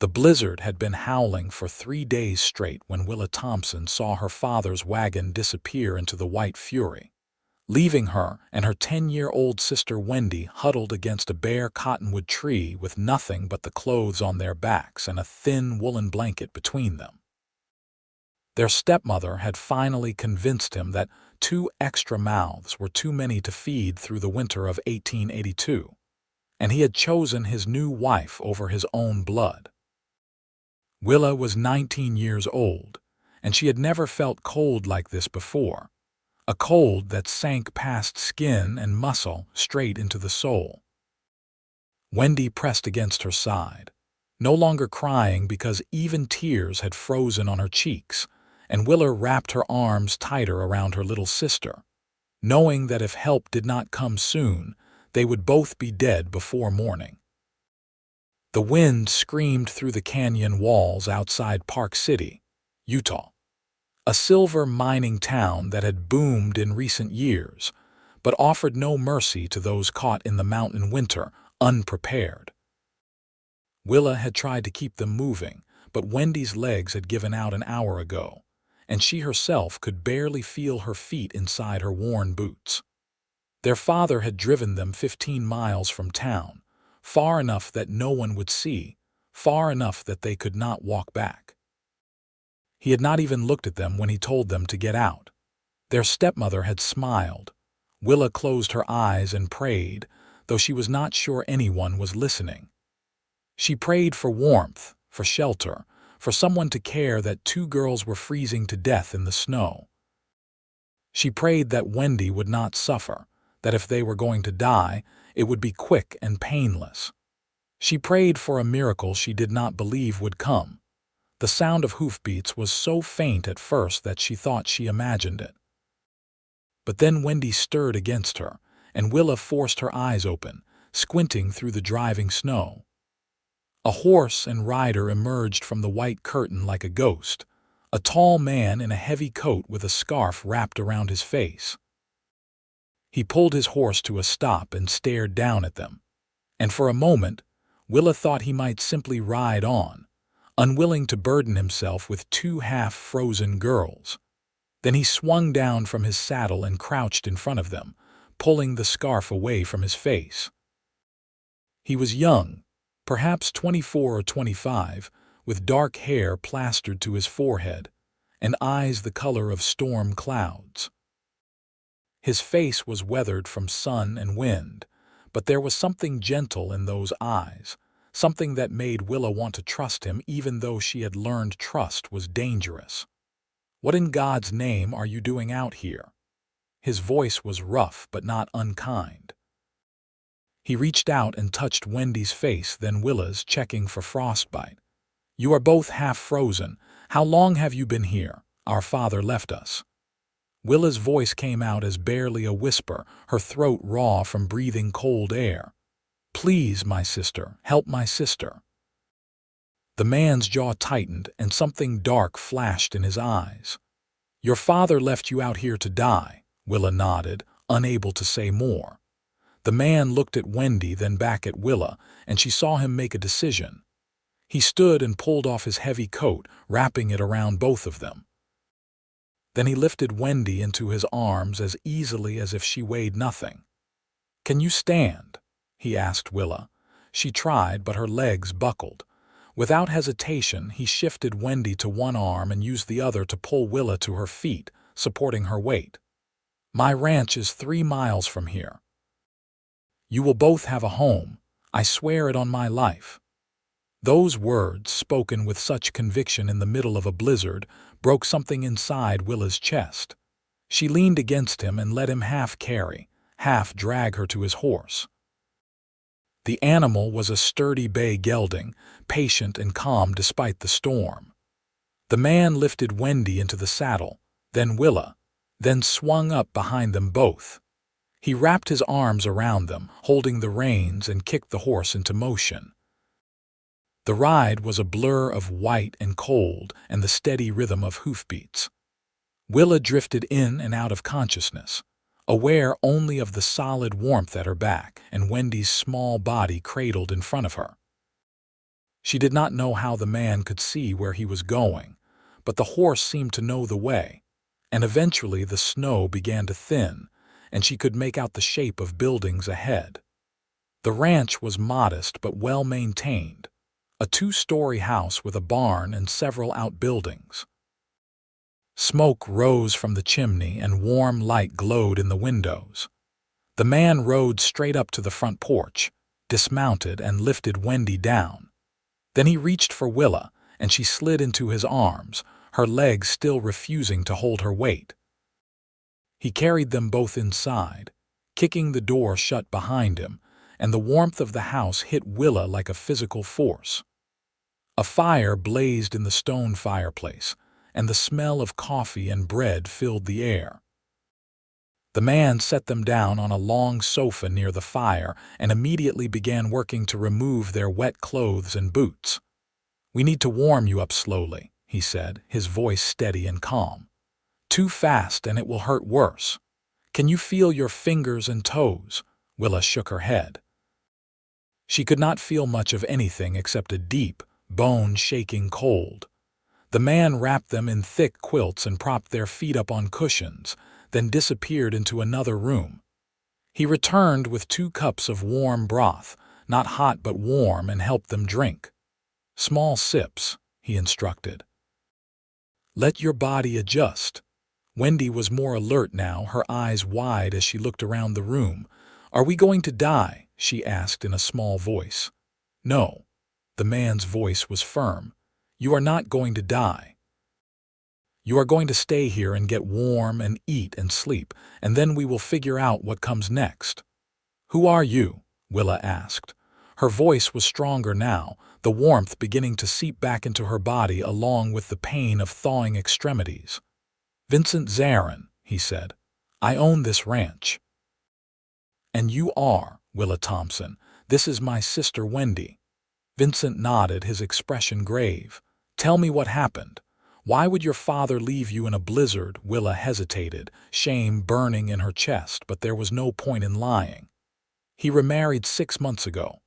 The blizzard had been howling for 3 days straight when Willa Thompson saw her father's wagon disappear into the white fury, leaving her and her 10-year-old sister Wendy huddled against a bare cottonwood tree with nothing but the clothes on their backs and a thin woolen blanket between them. Their stepmother had finally convinced him that 2 extra mouths were too many to feed through the winter of 1882, and he had chosen his new wife over his own blood. Willa was 19 years old, and she had never felt cold like this before, a cold that sank past skin and muscle straight into the soul. Wendy pressed against her side, no longer crying because even tears had frozen on her cheeks, and Willa wrapped her arms tighter around her little sister, knowing that if help did not come soon, they would both be dead before morning. The wind screamed through the canyon walls outside Park City, Utah, a silver mining town that had boomed in recent years, but offered no mercy to those caught in the mountain winter unprepared. Willa had tried to keep them moving, but Wendy's legs had given out an hour ago, and she herself could barely feel her feet inside her worn boots. Their father had driven them 15 miles from town, far enough that no one would see, far enough that they could not walk back. He had not even looked at them when he told them to get out. Their stepmother had smiled. Willa closed her eyes and prayed, though she was not sure anyone was listening. She prayed for warmth, for shelter, for someone to care that 2 girls were freezing to death in the snow. She prayed that Wendy would not suffer, that if they were going to die, it would be quick and painless. She prayed for a miracle she did not believe would come. The sound of hoofbeats was so faint at first that she thought she imagined it. But then Wendy stirred against her, and Willa forced her eyes open, squinting through the driving snow. A horse and rider emerged from the white curtain like a ghost, a tall man in a heavy coat with a scarf wrapped around his face. He pulled his horse to a stop and stared down at them, and for a moment, Willa thought he might simply ride on, unwilling to burden himself with 2 half-frozen girls. Then he swung down from his saddle and crouched in front of them, pulling the scarf away from his face. He was young, perhaps 24 or 25, with dark hair plastered to his forehead, and eyes the color of storm clouds. His face was weathered from sun and wind, but there was something gentle in those eyes, something that made Willa want to trust him even though she had learned trust was dangerous. "What in God's name are you doing out here?" His voice was rough but not unkind. He reached out and touched Wendy's face, then Willa's, checking for frostbite. "You are both half frozen. How long have you been here? Our father left us." Willa's voice came out as barely a whisper, her throat raw from breathing cold air. "Please, my sister, help my sister." The man's jaw tightened and something dark flashed in his eyes. "Your father left you out here to die," Willa nodded, unable to say more. The man looked at Wendy, then back at Willa, and she saw him make a decision. He stood and pulled off his heavy coat, wrapping it around both of them. Then he lifted Wendy into his arms as easily as if she weighed nothing. "Can you stand?" he asked Willa. She tried, but her legs buckled. Without hesitation, he shifted Wendy to one arm and used the other to pull Willa to her feet, supporting her weight. "My ranch is 3 miles from here. You will both have a home. I swear it on my life." Those words, spoken with such conviction in the middle of a blizzard, broke something inside Willa's chest. She leaned against him and let him half carry, half drag her to his horse. The animal was a sturdy bay gelding, patient and calm despite the storm. The man lifted Wendy into the saddle, then Willa, then swung up behind them both. He wrapped his arms around them, holding the reins, and kicked the horse into motion. The ride was a blur of white and cold and the steady rhythm of hoofbeats. Willa drifted in and out of consciousness, aware only of the solid warmth at her back and Wendy's small body cradled in front of her. She did not know how the man could see where he was going, but the horse seemed to know the way, and eventually the snow began to thin, and she could make out the shape of buildings ahead. The ranch was modest but well-maintained, a two-story house with a barn and several outbuildings. Smoke rose from the chimney and warm light glowed in the windows. The man rode straight up to the front porch, dismounted and lifted Wendy down. Then he reached for Willa, and she slid into his arms, her legs still refusing to hold her weight. He carried them both inside, kicking the door shut behind him, and the warmth of the house hit Willa like a physical force. A fire blazed in the stone fireplace, and the smell of coffee and bread filled the air. The man set them down on a long sofa near the fire and immediately began working to remove their wet clothes and boots. "We need to warm you up slowly," he said, his voice steady and calm. "Too fast and it will hurt worse. Can you feel your fingers and toes?" Willa shook her head. She could not feel much of anything except a deep, bone-shaking cold. The man wrapped them in thick quilts and propped their feet up on cushions, then disappeared into another room. He returned with 2 cups of warm broth, not hot but warm, and helped them drink. "Small sips," he instructed. "Let your body adjust." Wendy was more alert now, her eyes wide as she looked around the room. "Are we going to die?" she asked in a small voice. "No." The man's voice was firm. "You are not going to die. You are going to stay here and get warm and eat and sleep, and then we will figure out what comes next." "Who are you?" Willa asked. Her voice was stronger now, the warmth beginning to seep back into her body along with the pain of thawing extremities. "Vincent Zarin," he said. "I own this ranch." "And you are Willa Thompson. This is my sister Wendy." Vincent nodded, his expression grave. "Tell me what happened. Why would your father leave you in a blizzard?" Willa hesitated, shame burning in her chest, but there was no point in lying. "He remarried 6 months ago.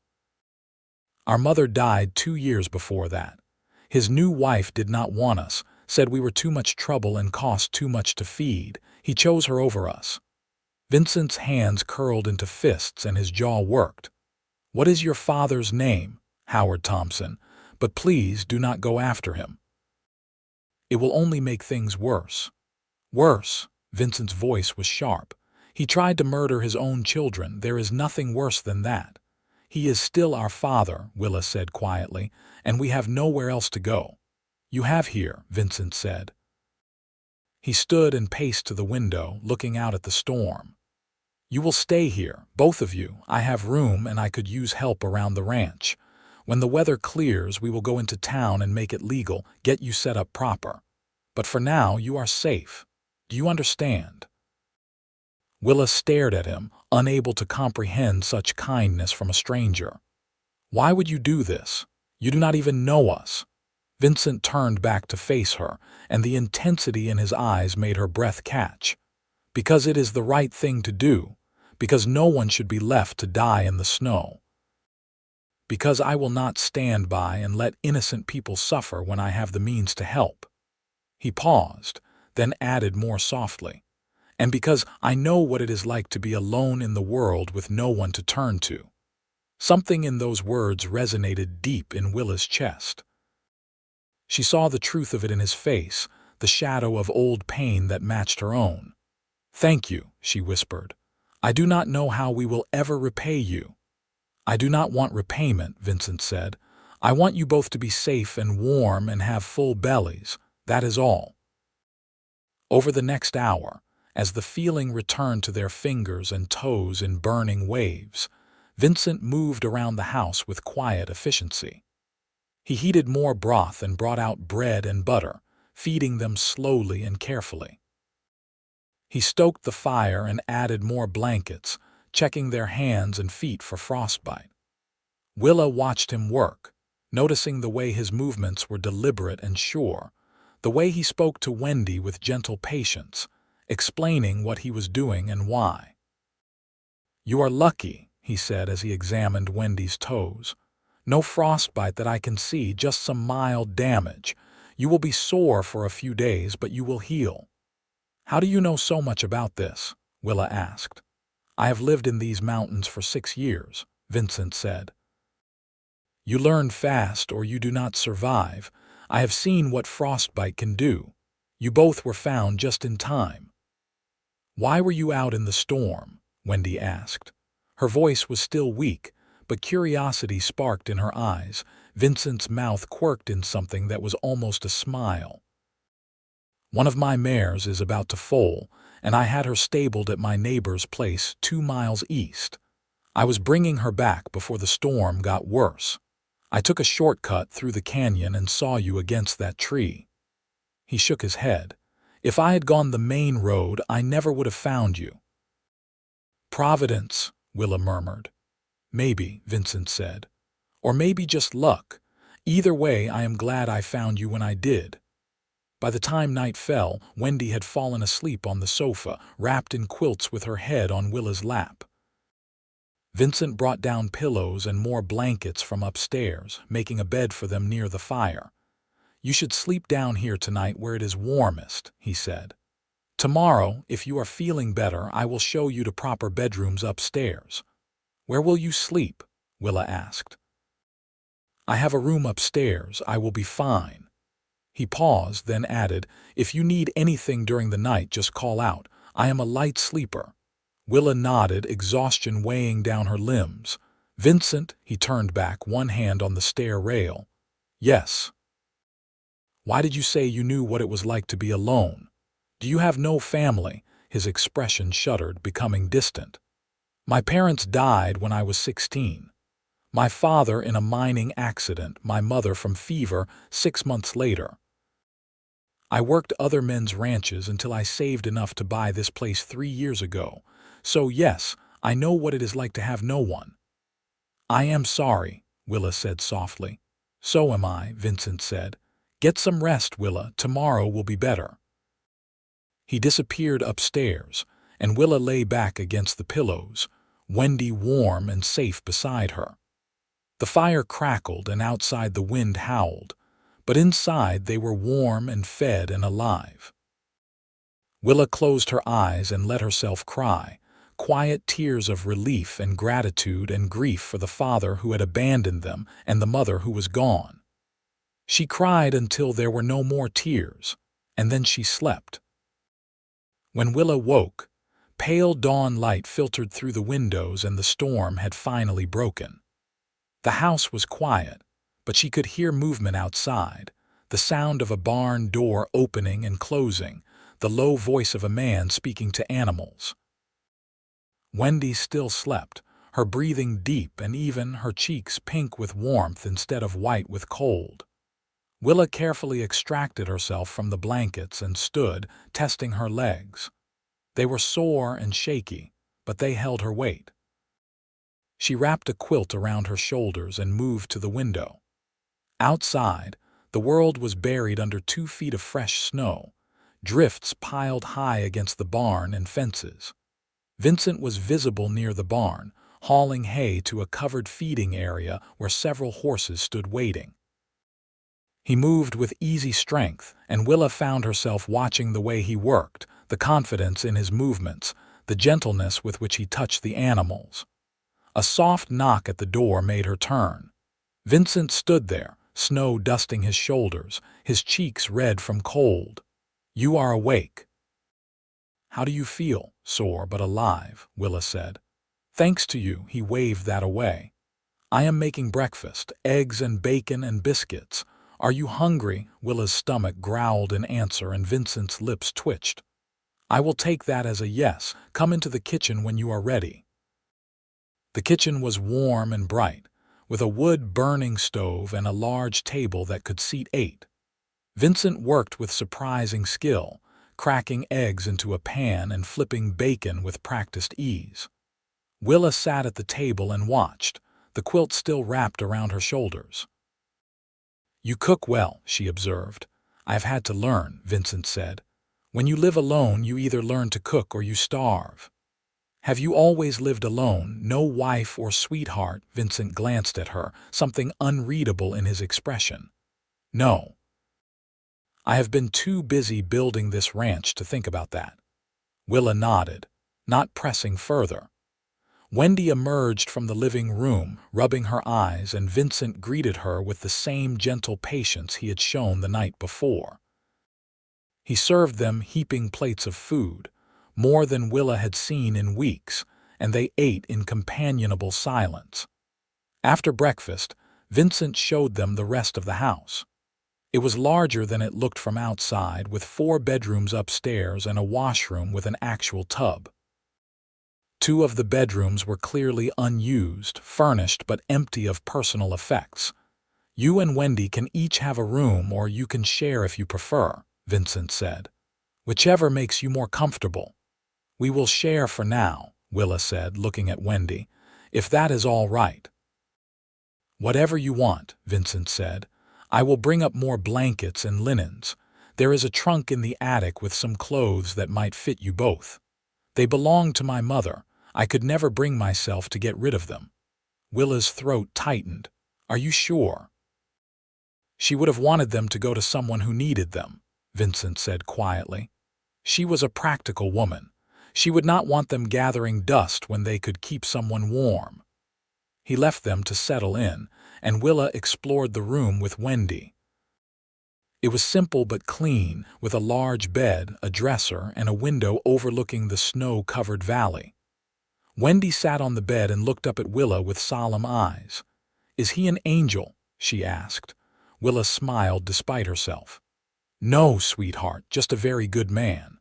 Our mother died 2 years before that. His new wife did not want us, said we were too much trouble and cost too much to feed. He chose her over us." Vincent's hands curled into fists and his jaw worked. "What is your father's name?" "Howard Thompson. But please do not go after him. It will only make things worse." "Worse?" Vincent's voice was sharp. "He tried to murder his own children. There is nothing worse than that." "He is still our father," Willa said quietly, "and we have nowhere else to go." "You have here," Vincent said. He stood and paced to the window, looking out at the storm. "You will stay here, both of you. I have room and I could use help around the ranch. When the weather clears, we will go into town and make it legal, get you set up proper. But for now, you are safe. Do you understand?" Willa stared at him, unable to comprehend such kindness from a stranger. "Why would you do this? You do not even know us." Vincent turned back to face her, and the intensity in his eyes made her breath catch. "Because it is the right thing to do. Because no one should be left to die in the snow. Because I will not stand by and let innocent people suffer when I have the means to help." He paused, then added more softly, "And because I know what it is like to be alone in the world with no one to turn to." Something in those words resonated deep in Willa's chest. She saw the truth of it in his face, the shadow of old pain that matched her own. "Thank you," she whispered. "I do not know how we will ever repay you." "I do not want repayment," Vincent said. "I want you both to be safe and warm and have full bellies. That is all." Over the next hour, as the feeling returned to their fingers and toes in burning waves, Vincent moved around the house with quiet efficiency. He heated more broth and brought out bread and butter, feeding them slowly and carefully. He stoked the fire and added more blankets, checking their hands and feet for frostbite. Willa watched him work, noticing the way his movements were deliberate and sure, the way he spoke to Wendy with gentle patience, explaining what he was doing and why. "You are lucky," he said as he examined Wendy's toes. No frostbite that I can see, just some mild damage. You will be sore for a few days, but you will heal." "How do you know so much about this?" Willa asked. "I have lived in these mountains for 6 years," Vincent said. "You learn fast or you do not survive. I have seen what frostbite can do. You both were found just in time." "Why were you out in the storm?" Wendy asked. Her voice was still weak, but curiosity sparked in her eyes. Vincent's mouth quirked in something that was almost a smile. "One of my mares is about to foal, and I had her stabled at my neighbor's place 2 miles east. I was bringing her back before the storm got worse. I took a shortcut through the canyon and saw you against that tree." He shook his head. "If I had gone the main road, I never would have found you." "Providence," Willa murmured. "Maybe," Vincent said. "Or maybe just luck. Either way, I am glad I found you when I did." By the time night fell, Wendy had fallen asleep on the sofa, wrapped in quilts with her head on Willa's lap. Vincent brought down pillows and more blankets from upstairs, making a bed for them near the fire. "You should sleep down here tonight where it is warmest," he said. "Tomorrow, if you are feeling better, I will show you to proper bedrooms upstairs." "Where will you sleep?" Willa asked. "I have a room upstairs. I will be fine." He paused, then added, "If you need anything during the night, just call out. I am a light sleeper." Willa nodded, exhaustion weighing down her limbs. "Vincent," he turned back, one hand on the stair rail. "Yes." "Why did you say you knew what it was like to be alone? Do you have no family?" His expression shuddered, becoming distant. "My parents died when I was 16. My father in a mining accident, my mother from fever 6 months later. I worked other men's ranches until I saved enough to buy this place 3 years ago. So yes, I know what it is like to have no one." "I am sorry," Willa said softly. "So am I," Vincent said. "Get some rest, Willa. Tomorrow will be better." He disappeared upstairs, and Willa lay back against the pillows, Wendy warm and safe beside her. The fire crackled and outside the wind howled, but inside they were warm and fed and alive. Willa closed her eyes and let herself cry, quiet tears of relief and gratitude and grief for the father who had abandoned them and the mother who was gone. She cried until there were no more tears, and then she slept. When Willa woke, pale dawn light filtered through the windows and the storm had finally broken. The house was quiet, but she could hear movement outside, the sound of a barn door opening and closing, the low voice of a man speaking to animals. Wendy still slept, her breathing deep and even, her cheeks pink with warmth instead of white with cold. Willa carefully extracted herself from the blankets and stood, testing her legs. They were sore and shaky, but they held her weight. She wrapped a quilt around her shoulders and moved to the window. Outside, the world was buried under 2 feet of fresh snow, drifts piled high against the barn and fences. Vincent was visible near the barn, hauling hay to a covered feeding area where several horses stood waiting. He moved with easy strength, and Willa found herself watching the way he worked, the confidence in his movements, the gentleness with which he touched the animals. A soft knock at the door made her turn. Vincent stood there, snow dusting his shoulders, his cheeks red from cold. "You are awake." "How do you feel?" "Sore but alive," Willa said. "Thanks to you," he waved that away. "I am making breakfast, eggs and bacon and biscuits. Are you hungry?" Willa's stomach growled in answer and Vincent's lips twitched. "I will take that as a yes. Come into the kitchen when you are ready." The kitchen was warm and bright, with a wood-burning stove and a large table that could seat 8. Vincent worked with surprising skill, cracking eggs into a pan and flipping bacon with practiced ease. Willa sat at the table and watched, the quilt still wrapped around her shoulders. "You cook well," she observed. "I have had to learn," Vincent said. "When you live alone, you either learn to cook or you starve." Have you always lived alone, no wife or sweetheart? Vincent glanced at her, something unreadable in his expression. No. I have been too busy building this ranch to think about that. Willa nodded, not pressing further. Wendy emerged from the living room, rubbing her eyes, and Vincent greeted her with the same gentle patience he had shown the night before. He served them heaping plates of food, more than Willa had seen in weeks, and they ate in companionable silence. After breakfast, Vincent showed them the rest of the house. It was larger than it looked from outside, with 4 bedrooms upstairs and a washroom with an actual tub. 2 of the bedrooms were clearly unused, furnished but empty of personal effects. You and Wendy can each have a room, or you can share if you prefer, Vincent said. Whichever makes you more comfortable. We will share for now, Willa said, looking at Wendy, if that is all right. Whatever you want, Vincent said. I will bring up more blankets and linens. There is a trunk in the attic with some clothes that might fit you both. They belong to my mother. I could never bring myself to get rid of them. Willa's throat tightened. Are you sure? She would have wanted them to go to someone who needed them, Vincent said quietly. She was a practical woman. She would not want them gathering dust when they could keep someone warm. He left them to settle in, and Willa explored the room with Wendy. It was simple but clean, with a large bed, a dresser, and a window overlooking the snow-covered valley. Wendy sat on the bed and looked up at Willa with solemn eyes. Is he an angel? She asked. Willa smiled despite herself. No, sweetheart, just a very good man.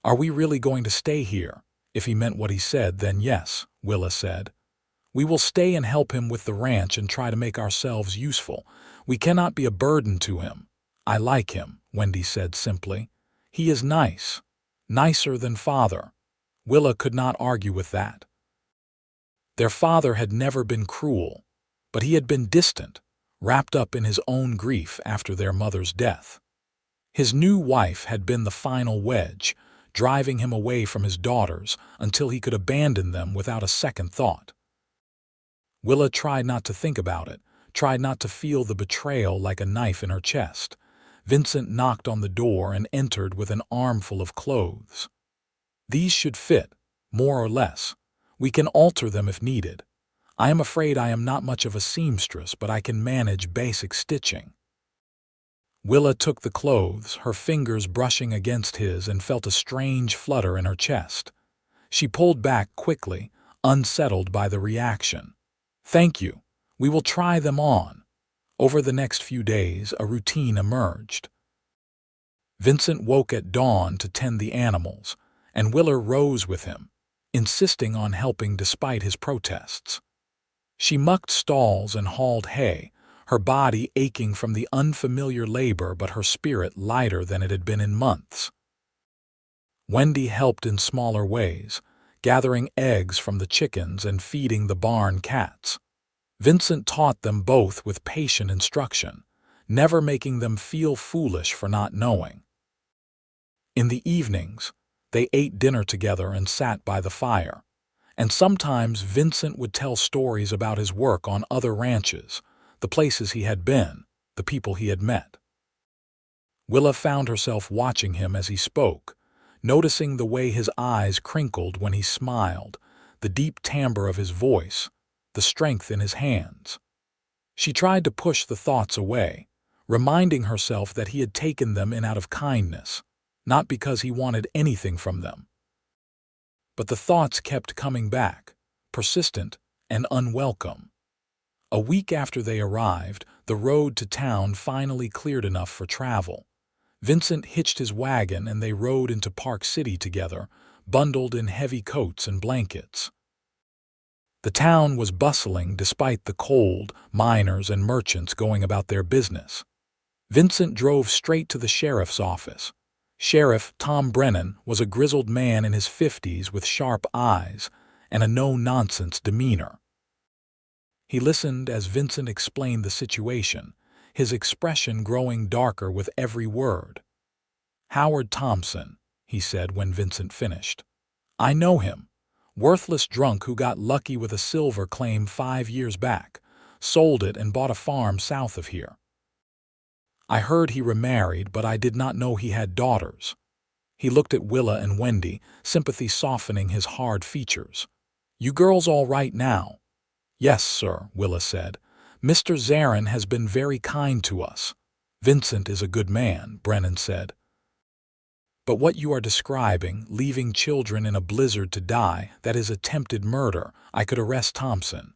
Are we really going to stay here? If he meant what he said, then yes, Willa said. We will stay and help him with the ranch and try to make ourselves useful. We cannot be a burden to him. I like him, Wendy said simply. He is nice. Nicer than father. Willa could not argue with that. Their father had never been cruel, but he had been distant, wrapped up in his own grief after their mother's death. His new wife had been the final wedge, driving him away from his daughters until he could abandon them without a second thought. Willa tried not to think about it, tried not to feel the betrayal like a knife in her chest. Vincent knocked on the door and entered with an armful of clothes. These should fit, more or less. We can alter them if needed. I am afraid I am not much of a seamstress, but I can manage basic stitching. Willa took the clothes, her fingers brushing against his, and felt a strange flutter in her chest. She pulled back quickly, unsettled by the reaction. Thank you. We will try them on. Over the next few days, a routine emerged. Vincent woke at dawn to tend the animals, and Willa rose with him, insisting on helping despite his protests. She mucked stalls and hauled hay, her body aching from the unfamiliar labor but her spirit lighter than it had been in months. Wendy helped in smaller ways, gathering eggs from the chickens and feeding the barn cats. Vincent taught them both with patient instruction, never making them feel foolish for not knowing. In the evenings, they ate dinner together and sat by the fire, and sometimes Vincent would tell stories about his work on other ranches, the places he had been, the people he had met. Willa found herself watching him as he spoke, noticing the way his eyes crinkled when he smiled, the deep timbre of his voice, the strength in his hands. She tried to push the thoughts away, reminding herself that he had taken them in out of kindness, not because he wanted anything from them. But the thoughts kept coming back, persistent and unwelcome. A week after they arrived, the road to town finally cleared enough for travel. Vincent hitched his wagon and they rode into Park City together, bundled in heavy coats and blankets. The town was bustling despite the cold, miners and merchants going about their business. Vincent drove straight to the sheriff's office. Sheriff Tom Brennan was a grizzled man in his 50s with sharp eyes and a no-nonsense demeanor. He listened as Vincent explained the situation, his expression growing darker with every word. "Howard Thompson," he said when Vincent finished. I know him. Worthless drunk who got lucky with a silver claim 5 years back, sold it and bought a farm south of here. I heard he remarried, but I did not know he had daughters." He looked at Willa and Wendy, sympathy softening his hard features. "You girls all right now?" "Yes, sir," Willa said. "Mr. Zarin has been very kind to us." "Vincent is a good man," Brennan said. "But what you are describing, leaving children in a blizzard to die, that is attempted murder. I could arrest Thompson."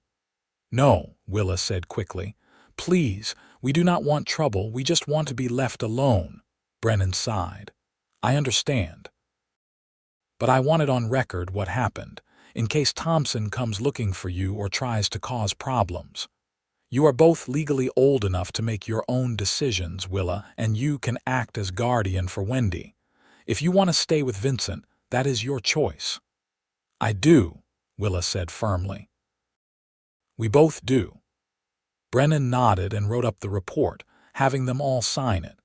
"No," Willa said quickly. "Please, we do not want trouble, we just want to be left alone." Brennan sighed. "I understand. But I want it on record what happened, in case Thompson comes looking for you or tries to cause problems. You are both legally old enough to make your own decisions, Willa, and you can act as guardian for Wendy. If you want to stay with Vincent, that is your choice." "I do," Willa said firmly. "We both do." Brennan nodded and wrote up the report, having them all sign it.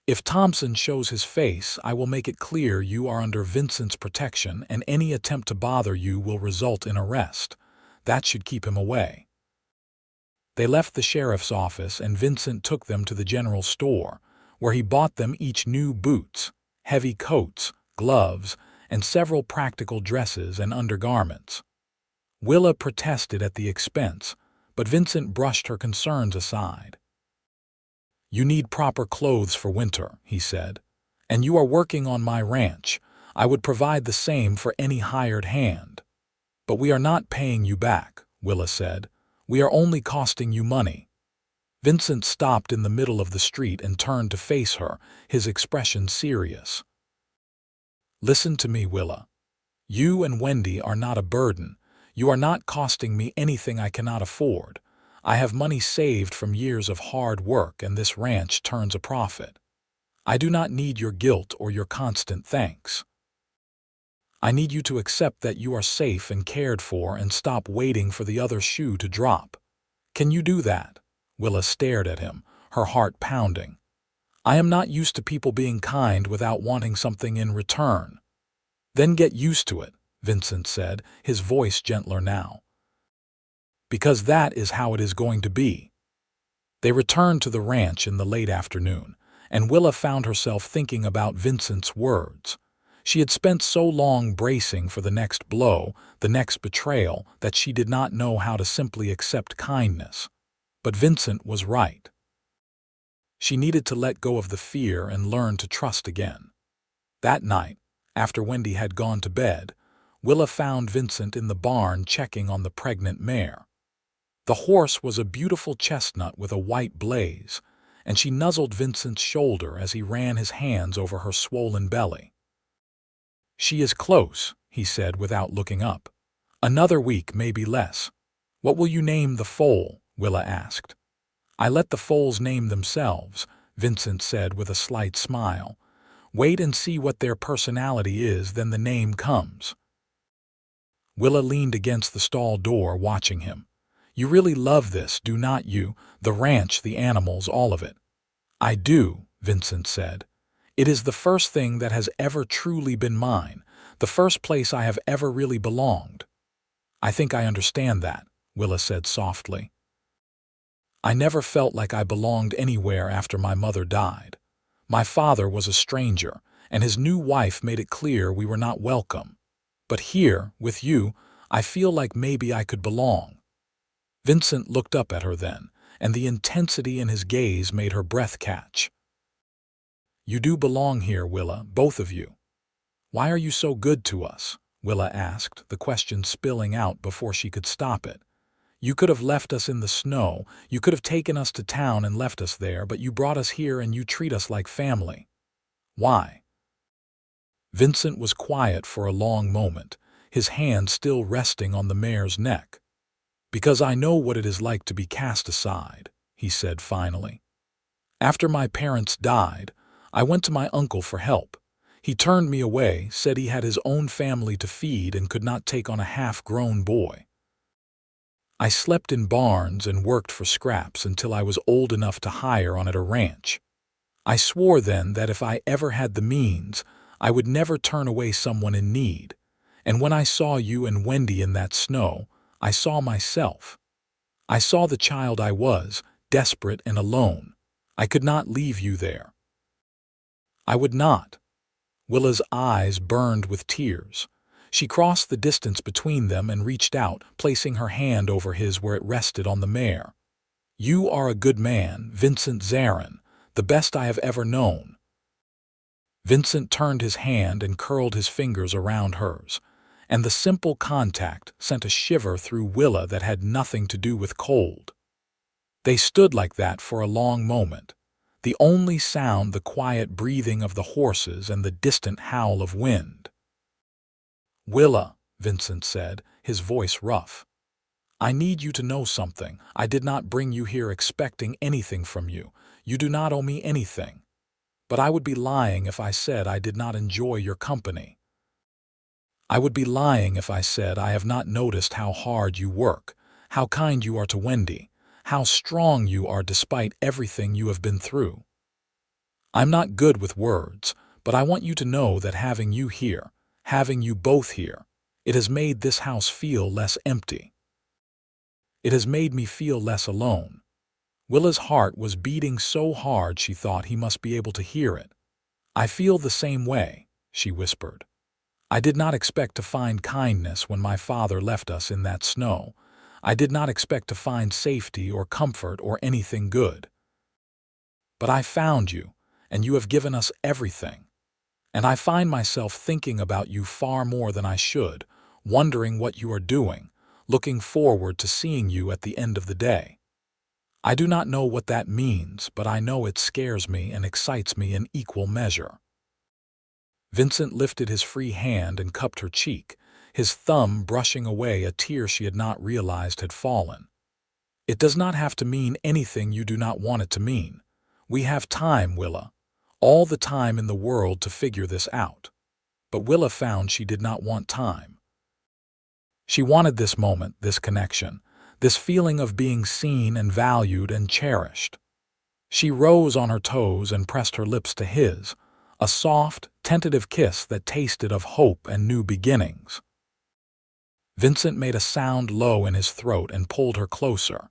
"If Thompson shows his face, I will make it clear you are under Vincent's protection and any attempt to bother you will result in arrest. That should keep him away." They left the sheriff's office and Vincent took them to the general store, where he bought them each new boots, heavy coats, gloves, and several practical dresses and undergarments. Willa protested at the expense, but Vincent brushed her concerns aside. "You need proper clothes for winter," he said. "And you are working on my ranch. I would provide the same for any hired hand." "But we are not paying you back," Willa said. "We are only costing you money." Vincent stopped in the middle of the street and turned to face her, his expression serious. "Listen to me, Willa. You and Wendy are not a burden. You are not costing me anything I cannot afford. I have money saved from years of hard work and this ranch turns a profit. I do not need your guilt or your constant thanks. I need you to accept that you are safe and cared for and stop waiting for the other shoe to drop. Can you do that?" Willa stared at him, her heart pounding. "I am not used to people being kind without wanting something in return." "Then get used to it," Vincent said, his voice gentler now. "Because that is how it is going to be." They returned to the ranch in the late afternoon, and Willa found herself thinking about Vincent's words. She had spent so long bracing for the next blow, the next betrayal, that she did not know how to simply accept kindness. But Vincent was right. She needed to let go of the fear and learn to trust again. That night, after Wendy had gone to bed, Willa found Vincent in the barn checking on the pregnant mare. The horse was a beautiful chestnut with a white blaze, and she nuzzled Vincent's shoulder as he ran his hands over her swollen belly. "She is close," he said without looking up. "Another week, maybe less." "What will you name the foal?" Willa asked. "I let the foals name themselves," Vincent said with a slight smile. "Wait and see what their personality is, then the name comes." Willa leaned against the stall door watching him. "You really love this, do not you? The ranch, the animals, all of it." "I do," Vincent said. "It is the first thing that has ever truly been mine, the first place I have ever really belonged." "I think I understand that," Willa said softly. "I never felt like I belonged anywhere after my mother died. My father was a stranger, and his new wife made it clear we were not welcome. But here, with you, I feel like maybe I could belong." Vincent looked up at her then, and the intensity in his gaze made her breath catch. "You do belong here, Willa, both of you." "Why are you so good to us?" Willa asked, the question spilling out before she could stop it. "You could have left us in the snow, you could have taken us to town and left us there, but you brought us here and you treat us like family. Why?" Vincent was quiet for a long moment, his hand still resting on the mare's neck. "Because I know what it is like to be cast aside," he said finally. "After my parents died, I went to my uncle for help. He turned me away, said he had his own family to feed and could not take on a half-grown boy. I slept in barns and worked for scraps until I was old enough to hire on at a ranch. I swore then that if I ever had the means, I would never turn away someone in need, And when I saw you and Wendy in that snow, I saw myself. I saw the child I was, desperate and alone. I could not leave you there. I would not. Willa's eyes burned with tears. She crossed the distance between them and reached out, placing her hand over his where it rested on the mare. You are a good man, Vincent Zarin, the best I have ever known. Vincent turned his hand and curled his fingers around hers, and the simple contact sent a shiver through Willa that had nothing to do with cold. They stood like that for a long moment, the only sound the quiet breathing of the horses and the distant howl of wind. Willa, Vincent said, his voice rough. I need you to know something. I did not bring you here expecting anything from you. You do not owe me anything. But I would be lying if I said I did not enjoy your company. I would be lying if I said I have not noticed how hard you work, how kind you are to Wendy, how strong you are despite everything you have been through. I'm not good with words, but I want you to know that having you here, having you both here, it has made this house feel less empty. It has made me feel less alone. Willa's heart was beating so hard she thought he must be able to hear it. I feel the same way, she whispered. I did not expect to find kindness when my father left us in that snow. I did not expect to find safety or comfort or anything good. But I found you, and you have given us everything. And I find myself thinking about you far more than I should, wondering what you are doing, looking forward to seeing you at the end of the day. I do not know what that means, but I know it scares me and excites me in equal measure. Vincent lifted his free hand and cupped her cheek, his thumb brushing away a tear she had not realized had fallen. It does not have to mean anything you do not want it to mean. We have time, Willa, all the time in the world to figure this out. But Willa found she did not want time. She wanted this moment, this connection, this feeling of being seen and valued and cherished. She rose on her toes and pressed her lips to his, a soft, tentative kiss that tasted of hope and new beginnings. Vincent made a sound low in his throat and pulled her closer,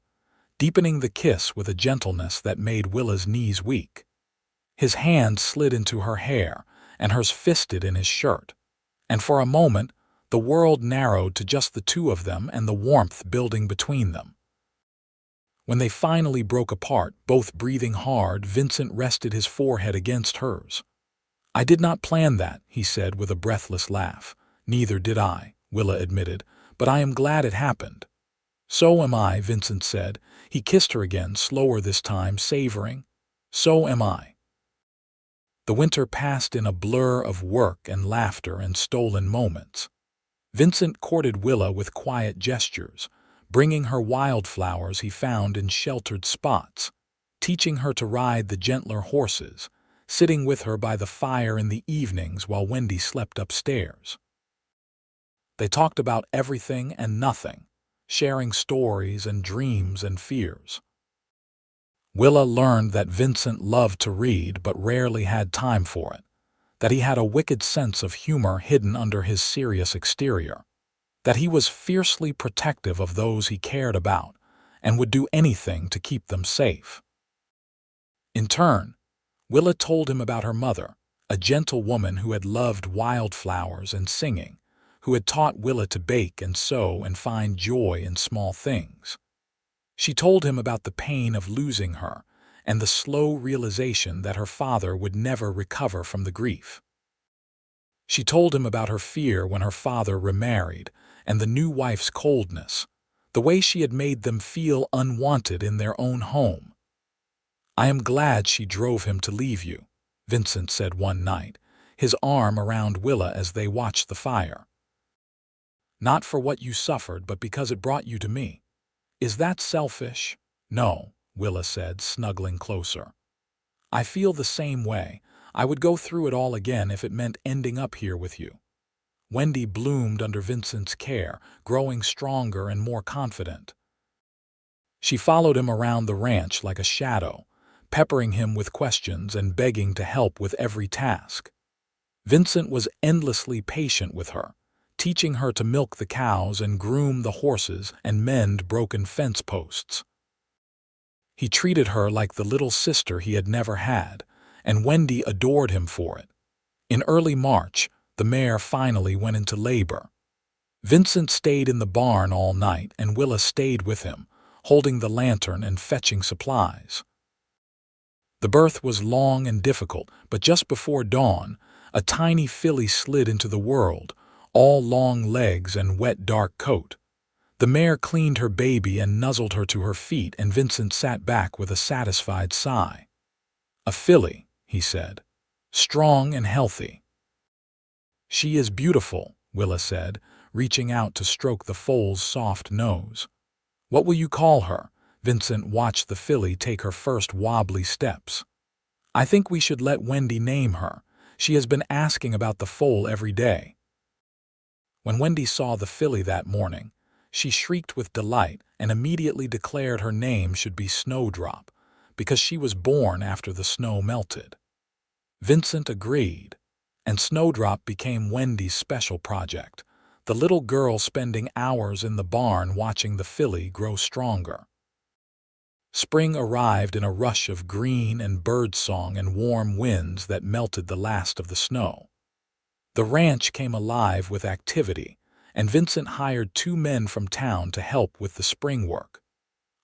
deepening the kiss with a gentleness that made Willa's knees weak. His hand slid into her hair, and hers fisted in his shirt, and for a moment the world narrowed to just the two of them and the warmth building between them. When they finally broke apart, both breathing hard, Vincent rested his forehead against hers. I did not plan that, he said with a breathless laugh. Neither did I, Willa admitted, but I am glad it happened. So am I, Vincent said. He kissed her again, slower this time, savoring. So am I. The winter passed in a blur of work and laughter and stolen moments. Vincent courted Willa with quiet gestures, bringing her wildflowers he found in sheltered spots, teaching her to ride the gentler horses, sitting with her by the fire in the evenings while Wendy slept upstairs. They talked about everything and nothing, sharing stories and dreams and fears. Willa learned that Vincent loved to read but rarely had time for it, that he had a wicked sense of humor hidden under his serious exterior, that he was fiercely protective of those he cared about and would do anything to keep them safe. In turn, Willa told him about her mother, a gentle woman who had loved wildflowers and singing, who had taught Willa to bake and sew and find joy in small things. She told him about the pain of losing her and the slow realization that her father would never recover from the grief. She told him about her fear when her father remarried and the new wife's coldness, the way she had made them feel unwanted in their own home. I am glad she drove him to leave you, Vincent said one night, his arm around Willa as they watched the fire. Not for what you suffered, but because it brought you to me. Is that selfish? No, Willa said, snuggling closer. I feel the same way. I would go through it all again if it meant ending up here with you. Wendy bloomed under Vincent's care, growing stronger and more confident. She followed him around the ranch like a shadow, peppering him with questions and begging to help with every task. Vincent was endlessly patient with her, teaching her to milk the cows and groom the horses and mend broken fence posts. He treated her like the little sister he had never had, and Wendy adored him for it. In early March, the mare finally went into labor. Vincent stayed in the barn all night, and Willa stayed with him, holding the lantern and fetching supplies. The birth was long and difficult, but just before dawn, a tiny filly slid into the world, all long legs and wet dark coat. The mare cleaned her baby and nuzzled her to her feet, and Vincent sat back with a satisfied sigh. "A filly," he said, "strong and healthy." "She is beautiful," Willa said, reaching out to stroke the foal's soft nose. "What will you call her?" Vincent watched the filly take her first wobbly steps. "I think we should let Wendy name her. She has been asking about the foal every day." When Wendy saw the filly that morning, she shrieked with delight and immediately declared her name should be Snowdrop, because she was born after the snow melted. Vincent agreed, and Snowdrop became Wendy's special project, the little girl spending hours in the barn watching the filly grow stronger. Spring arrived in a rush of green and birdsong and warm winds that melted the last of the snow. The ranch came alive with activity, and Vincent hired 2 men from town to help with the spring work.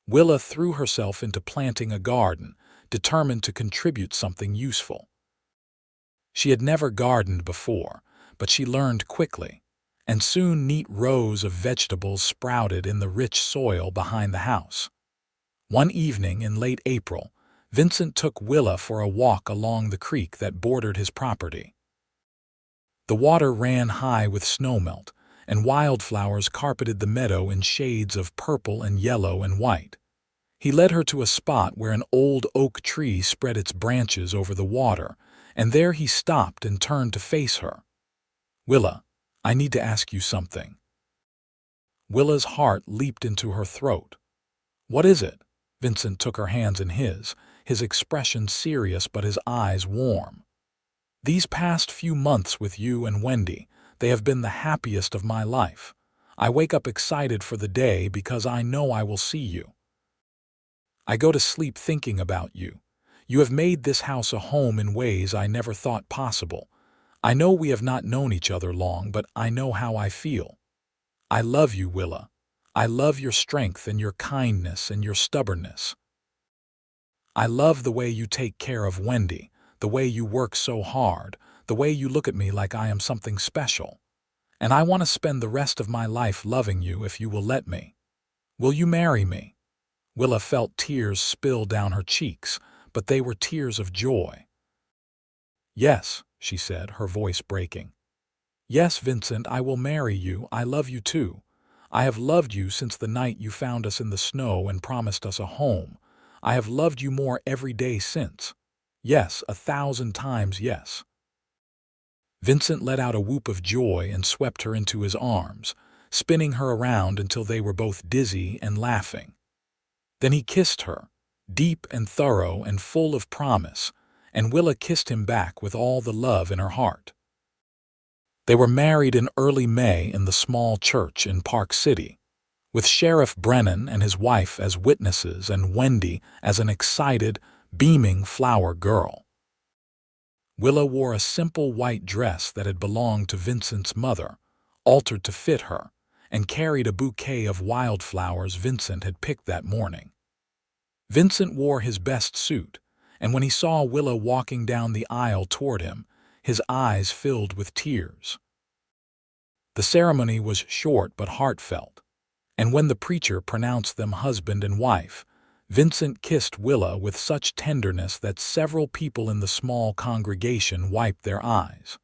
Willa threw herself into planting a garden, determined to contribute something useful. She had never gardened before, but she learned quickly, and soon neat rows of vegetables sprouted in the rich soil behind the house. One evening in late April, Vincent took Willa for a walk along the creek that bordered his property. The water ran high with snowmelt, and wildflowers carpeted the meadow in shades of purple and yellow and white. He led her to a spot where an old oak tree spread its branches over the water, and there he stopped and turned to face her. "Willa, I need to ask you something." Willa's heart leaped into her throat. "What is it?" Vincent took her hands in his expression serious but his eyes warm. "These past few months with you and Wendy, they have been the happiest of my life. I wake up excited for the day because I know I will see you. I go to sleep thinking about you. You have made this house a home in ways I never thought possible. I know we have not known each other long, but I know how I feel. I love you, Willa. I love your strength and your kindness and your stubbornness. I love the way you take care of Wendy, the way you work so hard, the way you look at me like I am something special. And I want to spend the rest of my life loving you if you will let me. Will you marry me?" Willa felt tears spill down her cheeks, but they were tears of joy. "Yes," she said, her voice breaking. "Yes, Vincent, I will marry you. I love you too. I have loved you since the night you found us in the snow and promised us a home. I have loved you more every day since. Yes, 1,000 times yes." Vincent let out a whoop of joy and swept her into his arms, spinning her around until they were both dizzy and laughing. Then he kissed her, deep and thorough and full of promise, and Willa kissed him back with all the love in her heart. They were married in early May in the small church in Park City, with Sheriff Brennan and his wife as witnesses and Wendy as an excited, beaming flower girl. Willa wore a simple white dress that had belonged to Vincent's mother, altered to fit her, and carried a bouquet of wildflowers Vincent had picked that morning. Vincent wore his best suit, and when he saw Willa walking down the aisle toward him, his eyes filled with tears. The ceremony was short but heartfelt, and when the preacher pronounced them husband and wife, Vincent kissed Willa with such tenderness that several people in the small congregation wiped their eyes.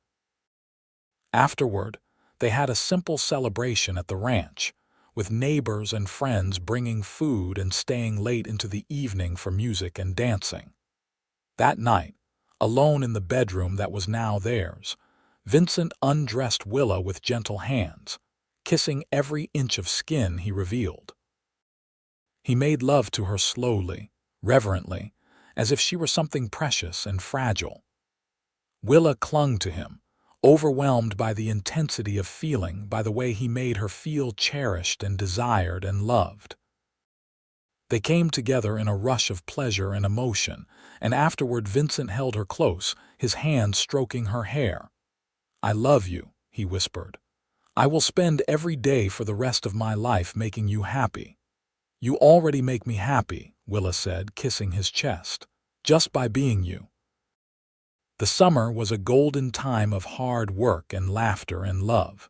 Afterward, they had a simple celebration at the ranch, with neighbors and friends bringing food and staying late into the evening for music and dancing. That night, alone in the bedroom that was now theirs, Vincent undressed Willa with gentle hands, kissing every inch of skin he revealed. He made love to her slowly, reverently, as if she were something precious and fragile. Willa clung to him, overwhelmed by the intensity of feeling, by the way he made her feel cherished and desired and loved. They came together in a rush of pleasure and emotion, and afterward Vincent held her close, his hand stroking her hair. "I love you," he whispered. "I will spend every day for the rest of my life making you happy." "You already make me happy," Willa said, kissing his chest, "just by being you." The summer was a golden time of hard work and laughter and love.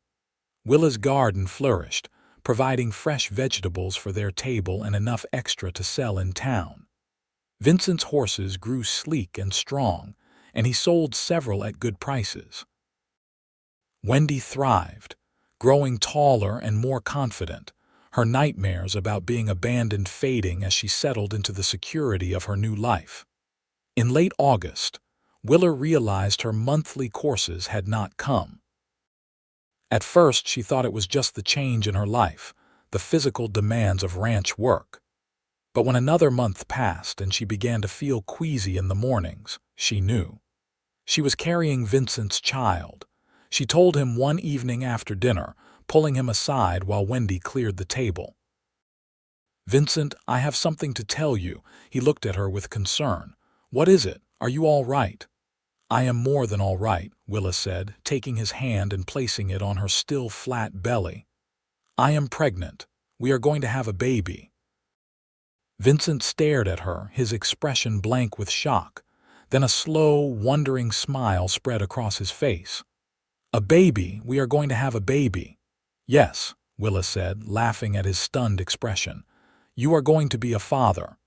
Willa's garden flourished, providing fresh vegetables for their table and enough extra to sell in town. Vincent's horses grew sleek and strong, and he sold several at good prices. Wendy thrived, growing taller and more confident, her nightmares about being abandoned fading as she settled into the security of her new life. In late August, Willa realized her monthly courses had not come. At first, she thought it was just the change in her life, the physical demands of ranch work. But when another month passed and she began to feel queasy in the mornings, she knew. She was carrying Vincent's child. She told him one evening after dinner, pulling him aside while Wendy cleared the table. "Vincent, I have something to tell you." He looked at her with concern. "What is it? Are you all right?" "I am more than all right," Willa said, taking his hand and placing it on her still flat belly. "I am pregnant. We are going to have a baby." Vincent stared at her, his expression blank with shock. Then a slow, wondering smile spread across his face. "A baby? We are going to have a baby." "Yes," Willa said, laughing at his stunned expression. "You are going to be a father."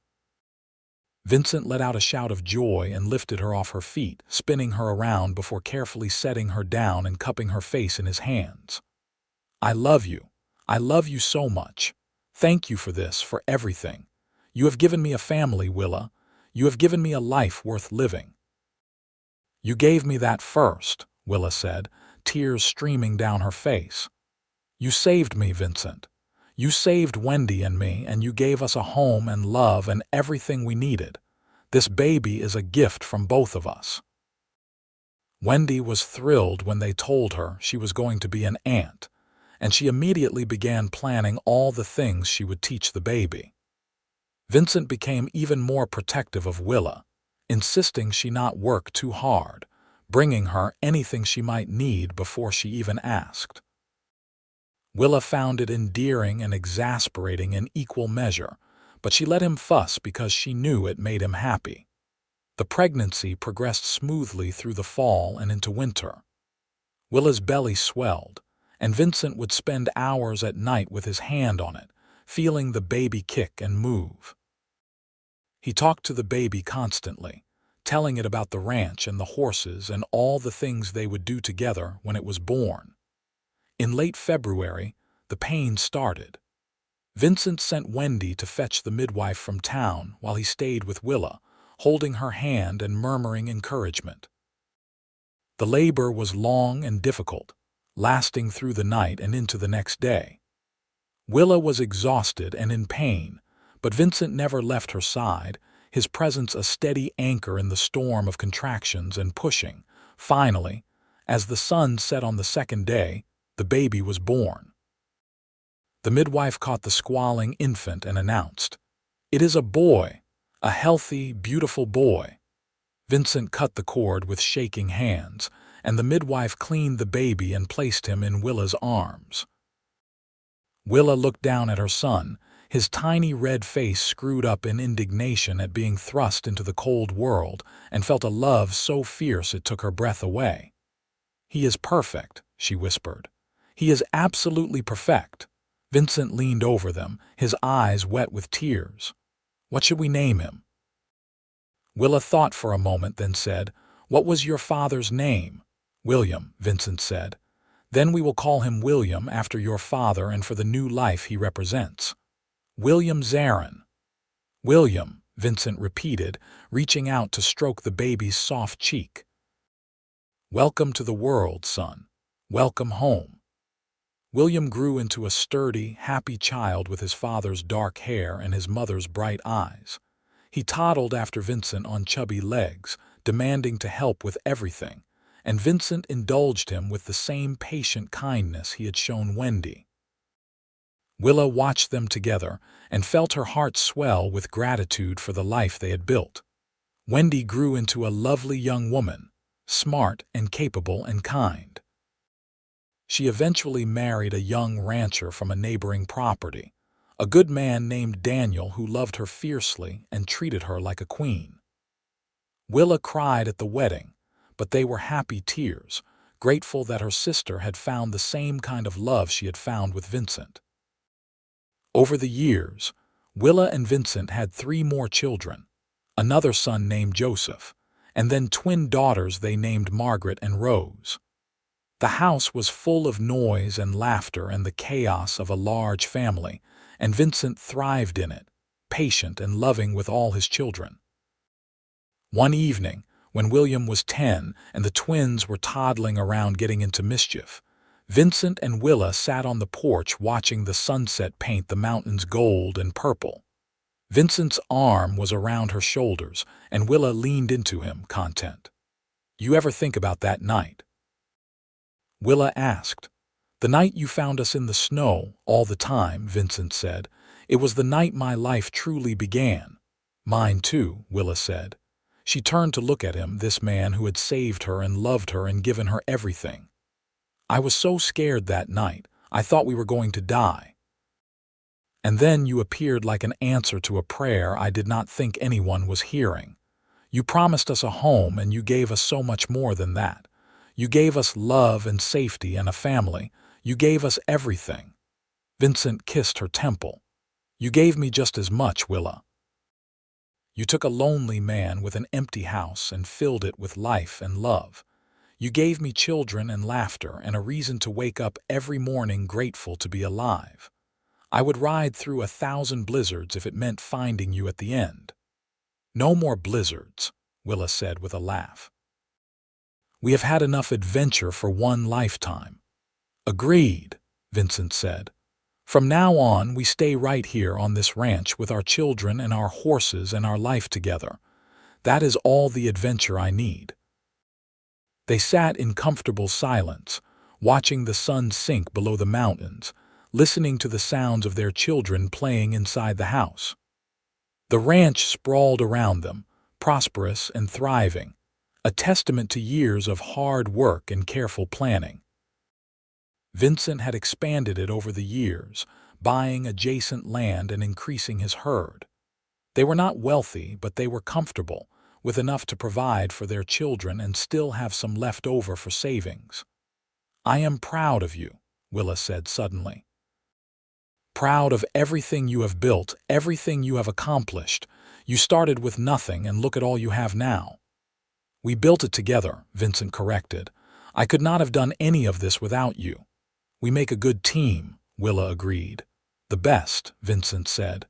Vincent let out a shout of joy and lifted her off her feet, spinning her around before carefully setting her down and cupping her face in his hands. "I love you. I love you so much. Thank you for this, for everything. You have given me a family, Willa. You have given me a life worth living." "You gave me that first," Willa said, tears streaming down her face. "You saved me, Vincent. You saved Wendy and me, and you gave us a home and love and everything we needed. This baby is a gift from both of us." Wendy was thrilled when they told her she was going to be an aunt, and she immediately began planning all the things she would teach the baby. Vincent became even more protective of Willa, insisting she not work too hard, bringing her anything she might need before she even asked. Willa found it endearing and exasperating in equal measure, but she let him fuss because she knew it made him happy. The pregnancy progressed smoothly through the fall and into winter. Willa's belly swelled, and Vincent would spend hours at night with his hand on it, feeling the baby kick and move. He talked to the baby constantly, telling it about the ranch and the horses and all the things they would do together when it was born. In late February, the pain started. Vincent sent Wendy to fetch the midwife from town while he stayed with Willa, holding her hand and murmuring encouragement. The labor was long and difficult, lasting through the night and into the next day. Willa was exhausted and in pain, but Vincent never left her side, his presence a steady anchor in the storm of contractions and pushing. Finally, as the sun set on the second day, the baby was born. The midwife caught the squalling infant and announced, "It is a boy, a healthy, beautiful boy." Vincent cut the cord with shaking hands, and the midwife cleaned the baby and placed him in Willa's arms. Willa looked down at her son, his tiny red face screwed up in indignation at being thrust into the cold world, and felt a love so fierce it took her breath away. "He is perfect," she whispered. "He is absolutely perfect." Vincent leaned over them, his eyes wet with tears. "What should we name him?" Willa thought for a moment, then said, "What was your father's name?" "William," Vincent said. "Then we will call him William after your father and for the new life he represents. William Zarin." "William," Vincent repeated, reaching out to stroke the baby's soft cheek. "Welcome to the world, son. Welcome home." William grew into a sturdy, happy child with his father's dark hair and his mother's bright eyes. He toddled after Vincent on chubby legs, demanding to help with everything, and Vincent indulged him with the same patient kindness he had shown Wendy. Willa watched them together and felt her heart swell with gratitude for the life they had built. Wendy grew into a lovely young woman, smart and capable and kind. She eventually married a young rancher from a neighboring property, a good man named Daniel who loved her fiercely and treated her like a queen. Willa cried at the wedding, but they were happy tears, grateful that her sister had found the same kind of love she had found with Vincent. Over the years, Willa and Vincent had 3 more children, another son named Joseph, and then twin daughters they named Margaret and Rose. The house was full of noise and laughter and the chaos of a large family, and Vincent thrived in it, patient and loving with all his children. One evening, when William was 10 and the twins were toddling around getting into mischief, Vincent and Willa sat on the porch watching the sunset paint the mountains gold and purple. Vincent's arm was around her shoulders, and Willa leaned into him, content. "You ever think about that night?" Willa asked. "The night you found us in the snow all the time," Vincent said. "It was the night my life truly began." "Mine too," Willa said. She turned to look at him, this man who had saved her and loved her and given her everything. "I was so scared that night. I thought we were going to die. And then you appeared like an answer to a prayer I did not think anyone was hearing. You promised us a home, and you gave us so much more than that. You gave us love and safety and a family. You gave us everything." Vincent kissed her temple. "You gave me just as much, Willa. You took a lonely man with an empty house and filled it with life and love. You gave me children and laughter and a reason to wake up every morning grateful to be alive. I would ride through 1,000 blizzards if it meant finding you at the end." "No more blizzards," Willa said with a laugh. "We have had enough adventure for one lifetime." "Agreed," Vincent said. "From now on, we stay right here on this ranch with our children and our horses and our life together. That is all the adventure I need." They sat in comfortable silence, watching the sun sink below the mountains, listening to the sounds of their children playing inside the house. The ranch sprawled around them, prosperous and thriving, a testament to years of hard work and careful planning. Vincent had expanded it over the years, buying adjacent land and increasing his herd. They were not wealthy, but they were comfortable, with enough to provide for their children and still have some left over for savings. "I am proud of you," Willa said suddenly. "Proud of everything you have built, everything you have accomplished. You started with nothing, and look at all you have now." "We built it together," Vincent corrected. "I could not have done any of this without you." "We make a good team," Willa agreed. "The best," Vincent said.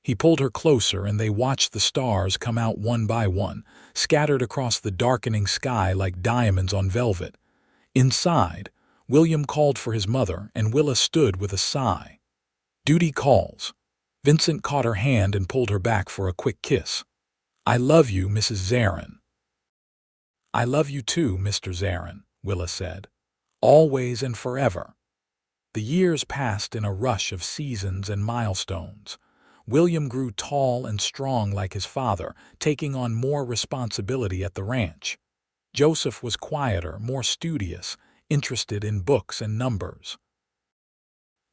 He pulled her closer, and they watched the stars come out one by one, scattered across the darkening sky like diamonds on velvet. Inside, William called for his mother, and Willa stood with a sigh. "Duty calls." Vincent caught her hand and pulled her back for a quick kiss. "I love you, Mrs. Zarin." "I love you too, Mr. Zarin," Willa said. "Always and forever." The years passed in a rush of seasons and milestones. William grew tall and strong like his father, taking on more responsibility at the ranch. Joseph was quieter, more studious, interested in books and numbers.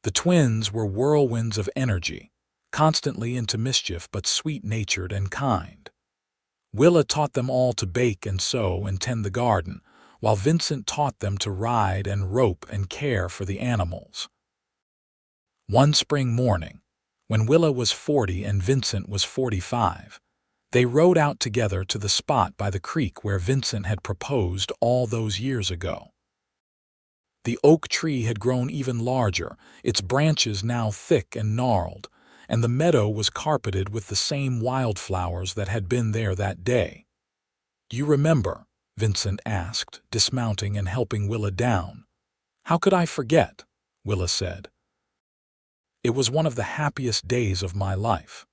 The twins were whirlwinds of energy, constantly into mischief but sweet-natured and kind. Willa taught them all to bake and sew and tend the garden, while Vincent taught them to ride and rope and care for the animals. One spring morning, when Willa was 40 and Vincent was 45, they rode out together to the spot by the creek where Vincent had proposed all those years ago. The oak tree had grown even larger, its branches now thick and gnarled, and the meadow was carpeted with the same wildflowers that had been there that day. "Do you remember?" Vincent asked, dismounting and helping Willa down. "How could I forget?" Willa said. "It was one of the happiest days of my life."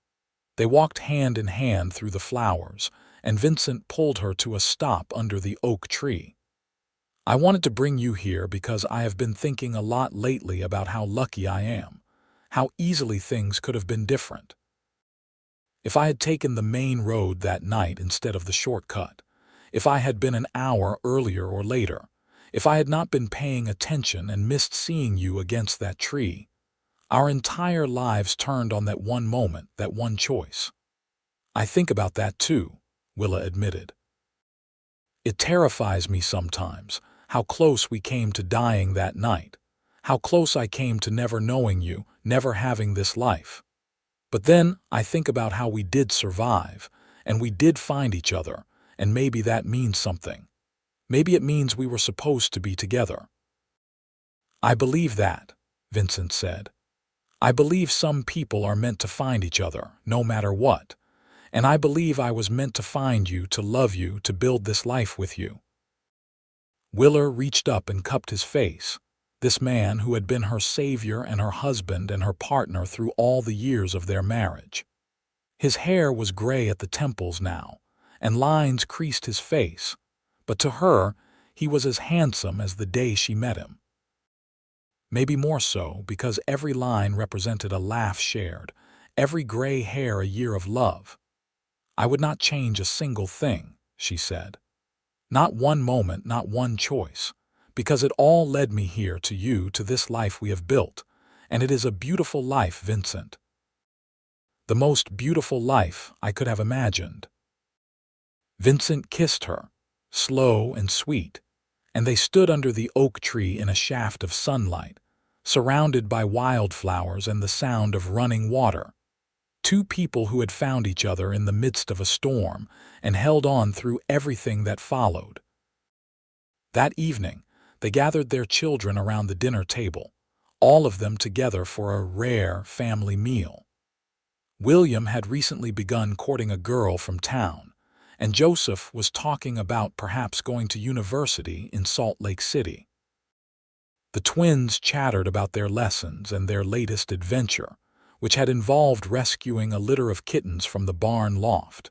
They walked hand in hand through the flowers, and Vincent pulled her to a stop under the oak tree. "I wanted to bring you here because I have been thinking a lot lately about how lucky I am, how easily things could have been different. If I had taken the main road that night instead of the shortcut, if I had been an hour earlier or later, if I had not been paying attention and missed seeing you against that tree, our entire lives turned on that one moment, that one choice." "I think about that too," Willa admitted. "It terrifies me sometimes, how close we came to dying that night, how close I came to never knowing you, never having this life. But then I think about how we did survive, and we did find each other, and maybe that means something. Maybe it means we were supposed to be together." "I believe that," Vincent said. "I believe some people are meant to find each other, no matter what. And I believe I was meant to find you, to love you, to build this life with you." Willa reached up and cupped his face, this man who had been her savior and her husband and her partner through all the years of their marriage. His hair was gray at the temples now, and lines creased his face, but to her he was as handsome as the day she met him. Maybe more so, because every line represented a laugh shared, every gray hair a year of love. "I would not change a single thing," she said. "Not one moment, not one choice, because it all led me here to you, to this life we have built, and it is a beautiful life, Vincent. The most beautiful life I could have imagined." Vincent kissed her, slow and sweet, and they stood under the oak tree in a shaft of sunlight, surrounded by wildflowers and the sound of running water. Two people who had found each other in the midst of a storm and held on through everything that followed. That evening, they gathered their children around the dinner table, all of them together for a rare family meal. William had recently begun courting a girl from town, and Joseph was talking about perhaps going to university in Salt Lake City. The twins chattered about their lessons and their latest adventure, which had involved rescuing a litter of kittens from the barn loft.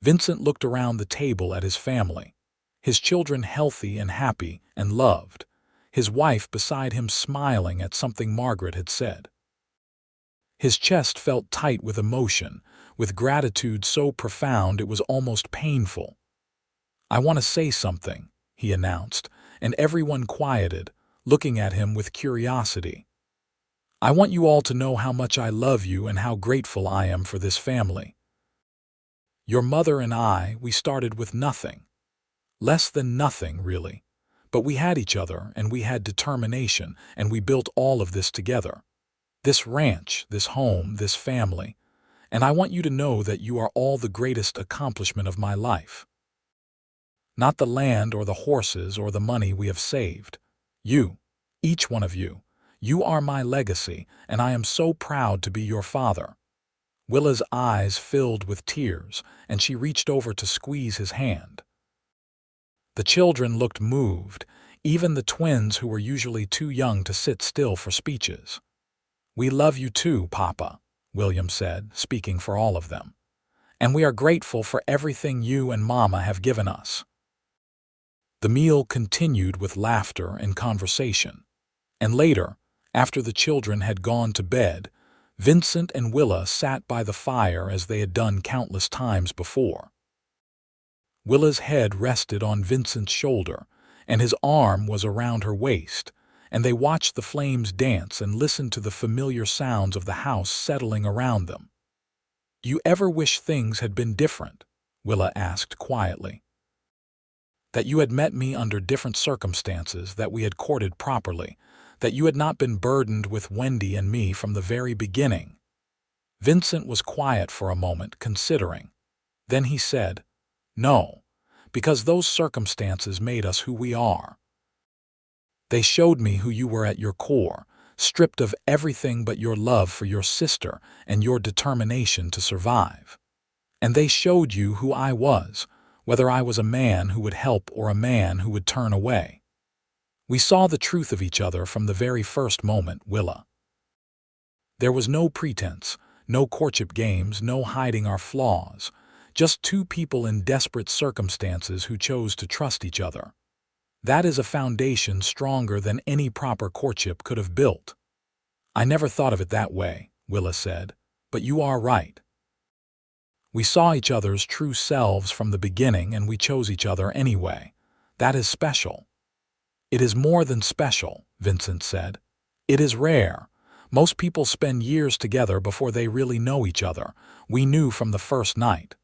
Vincent looked around the table at his family, his children healthy and happy and loved, his wife beside him smiling at something Margaret had said. His chest felt tight with emotion, with gratitude so profound it was almost painful. "I want to say something," he announced, and everyone quieted, looking at him with curiosity. "I want you all to know how much I love you and how grateful I am for this family. Your mother and I, we started with nothing. Less than nothing, really. But we had each other, and we had determination, and we built all of this together. This ranch, this home, this family. And I want you to know that you are all the greatest accomplishment of my life. Not the land or the horses or the money we have saved. You, each one of you. You are my legacy, and I am so proud to be your father." Willa's eyes filled with tears, and she reached over to squeeze his hand. The children looked moved, even the twins who were usually too young to sit still for speeches. "We love you too, Papa," William said, speaking for all of them. "And we are grateful for everything you and Mama have given us." The meal continued with laughter and conversation, and later, after the children had gone to bed, Vincent and Willa sat by the fire as they had done countless times before. Willa's head rested on Vincent's shoulder, and his arm was around her waist, and they watched the flames dance and listened to the familiar sounds of the house settling around them. "Do you ever wish things had been different?" Willa asked quietly. "That you had met me under different circumstances, that we had courted properly, that you had not been burdened with Wendy and me from the very beginning." Vincent was quiet for a moment, considering. Then he said, "No, because those circumstances made us who we are. They showed me who you were at your core, stripped of everything but your love for your sister and your determination to survive. And they showed you who I was, whether I was a man who would help or a man who would turn away. We saw the truth of each other from the very first moment, Willa. There was no pretense, no courtship games, no hiding our flaws, just two people in desperate circumstances who chose to trust each other. That is a foundation stronger than any proper courtship could have built. I never thought of it that way, Willa said, but you are right. We saw each other's true selves from the beginning and we chose each other anyway. That is special. It is more than special, Vincent said. It is rare. Most people spend years together before they really know each other. We knew from the first night.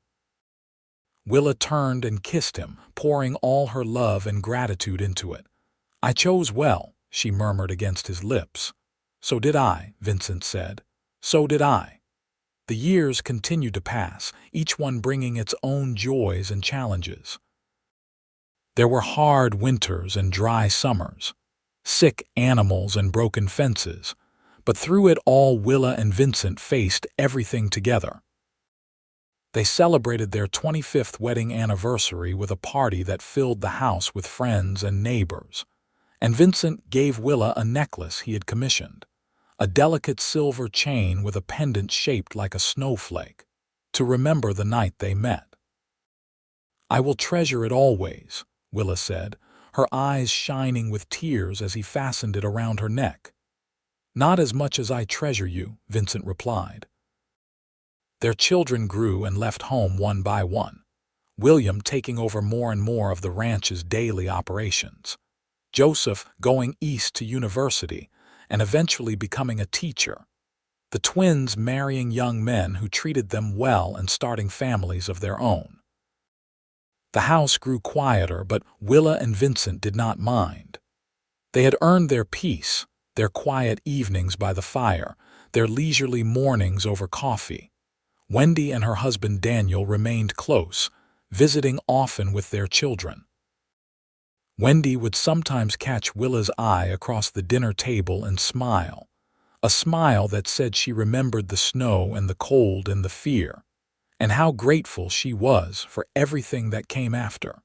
Willa turned and kissed him, pouring all her love and gratitude into it. I chose well, she murmured against his lips. So did I, Vincent said. So did I. The years continued to pass, each one bringing its own joys and challenges. There were hard winters and dry summers, sick animals and broken fences, but through it all Willa and Vincent faced everything together. They celebrated their 25th wedding anniversary with a party that filled the house with friends and neighbors, and Vincent gave Willa a necklace he had commissioned, a delicate silver chain with a pendant shaped like a snowflake, to remember the night they met. I will treasure it always, Willa said, her eyes shining with tears as he fastened it around her neck. Not as much as I treasure you, Vincent replied. Their children grew and left home one by one, William taking over more and more of the ranch's daily operations, Joseph going east to university and eventually becoming a teacher, the twins marrying young men who treated them well and starting families of their own. The house grew quieter, but Willa and Vincent did not mind. They had earned their peace, their quiet evenings by the fire, their leisurely mornings over coffee. Wendy and her husband Daniel remained close, visiting often with their children. Wendy would sometimes catch Willa's eye across the dinner table and smile, a smile that said she remembered the snow and the cold and the fear, and how grateful she was for everything that came after.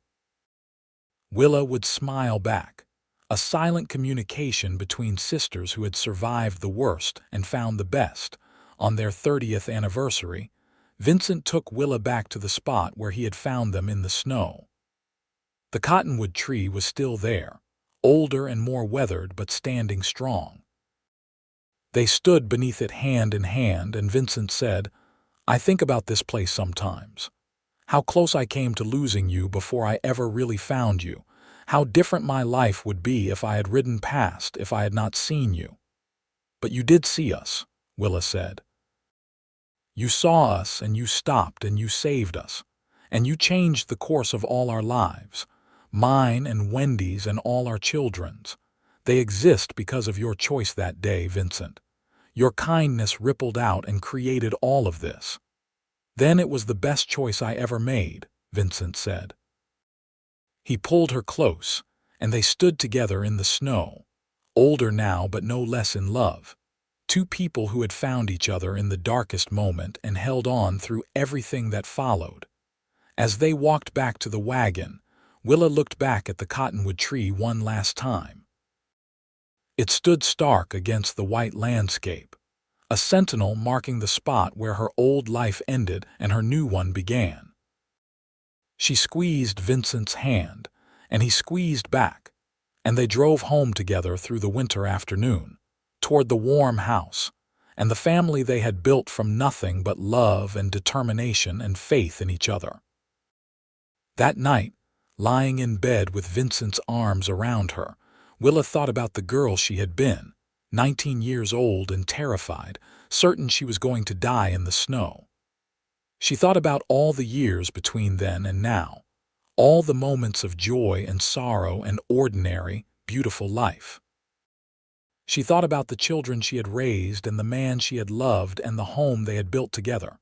Willa would smile back, a silent communication between sisters who had survived the worst and found the best. On their 30th anniversary, Vincent took Willa back to the spot where he had found them in the snow. The cottonwood tree was still there, older and more weathered but standing strong. They stood beneath it hand in hand, and Vincent said, I think about this place sometimes. How close I came to losing you before I ever really found you. How different my life would be if I had ridden past, if I had not seen you. But you did see us, Willa said. You saw us and you stopped and you saved us. And you changed the course of all our lives, mine and Wendy's and all our children's. They exist because of your choice that day, Vincent. Your kindness rippled out and created all of this. Then it was the best choice I ever made, Vincent said. He pulled her close, and they stood together in the snow, older now but no less in love. Two people who had found each other in the darkest moment and held on through everything that followed. As they walked back to the wagon, Willa looked back at the cottonwood tree one last time. It stood stark against the white landscape, a sentinel marking the spot where her old life ended and her new one began. She squeezed Vincent's hand, and he squeezed back, and they drove home together through the winter afternoon, toward the warm house, and the family they had built from nothing but love and determination and faith in each other. That night, lying in bed with Vincent's arms around her, Willa thought about the girl she had been, 19 years old and terrified, certain she was going to die in the snow. She thought about all the years between then and now, all the moments of joy and sorrow and ordinary, beautiful life. She thought about the children she had raised and the man she had loved and the home they had built together.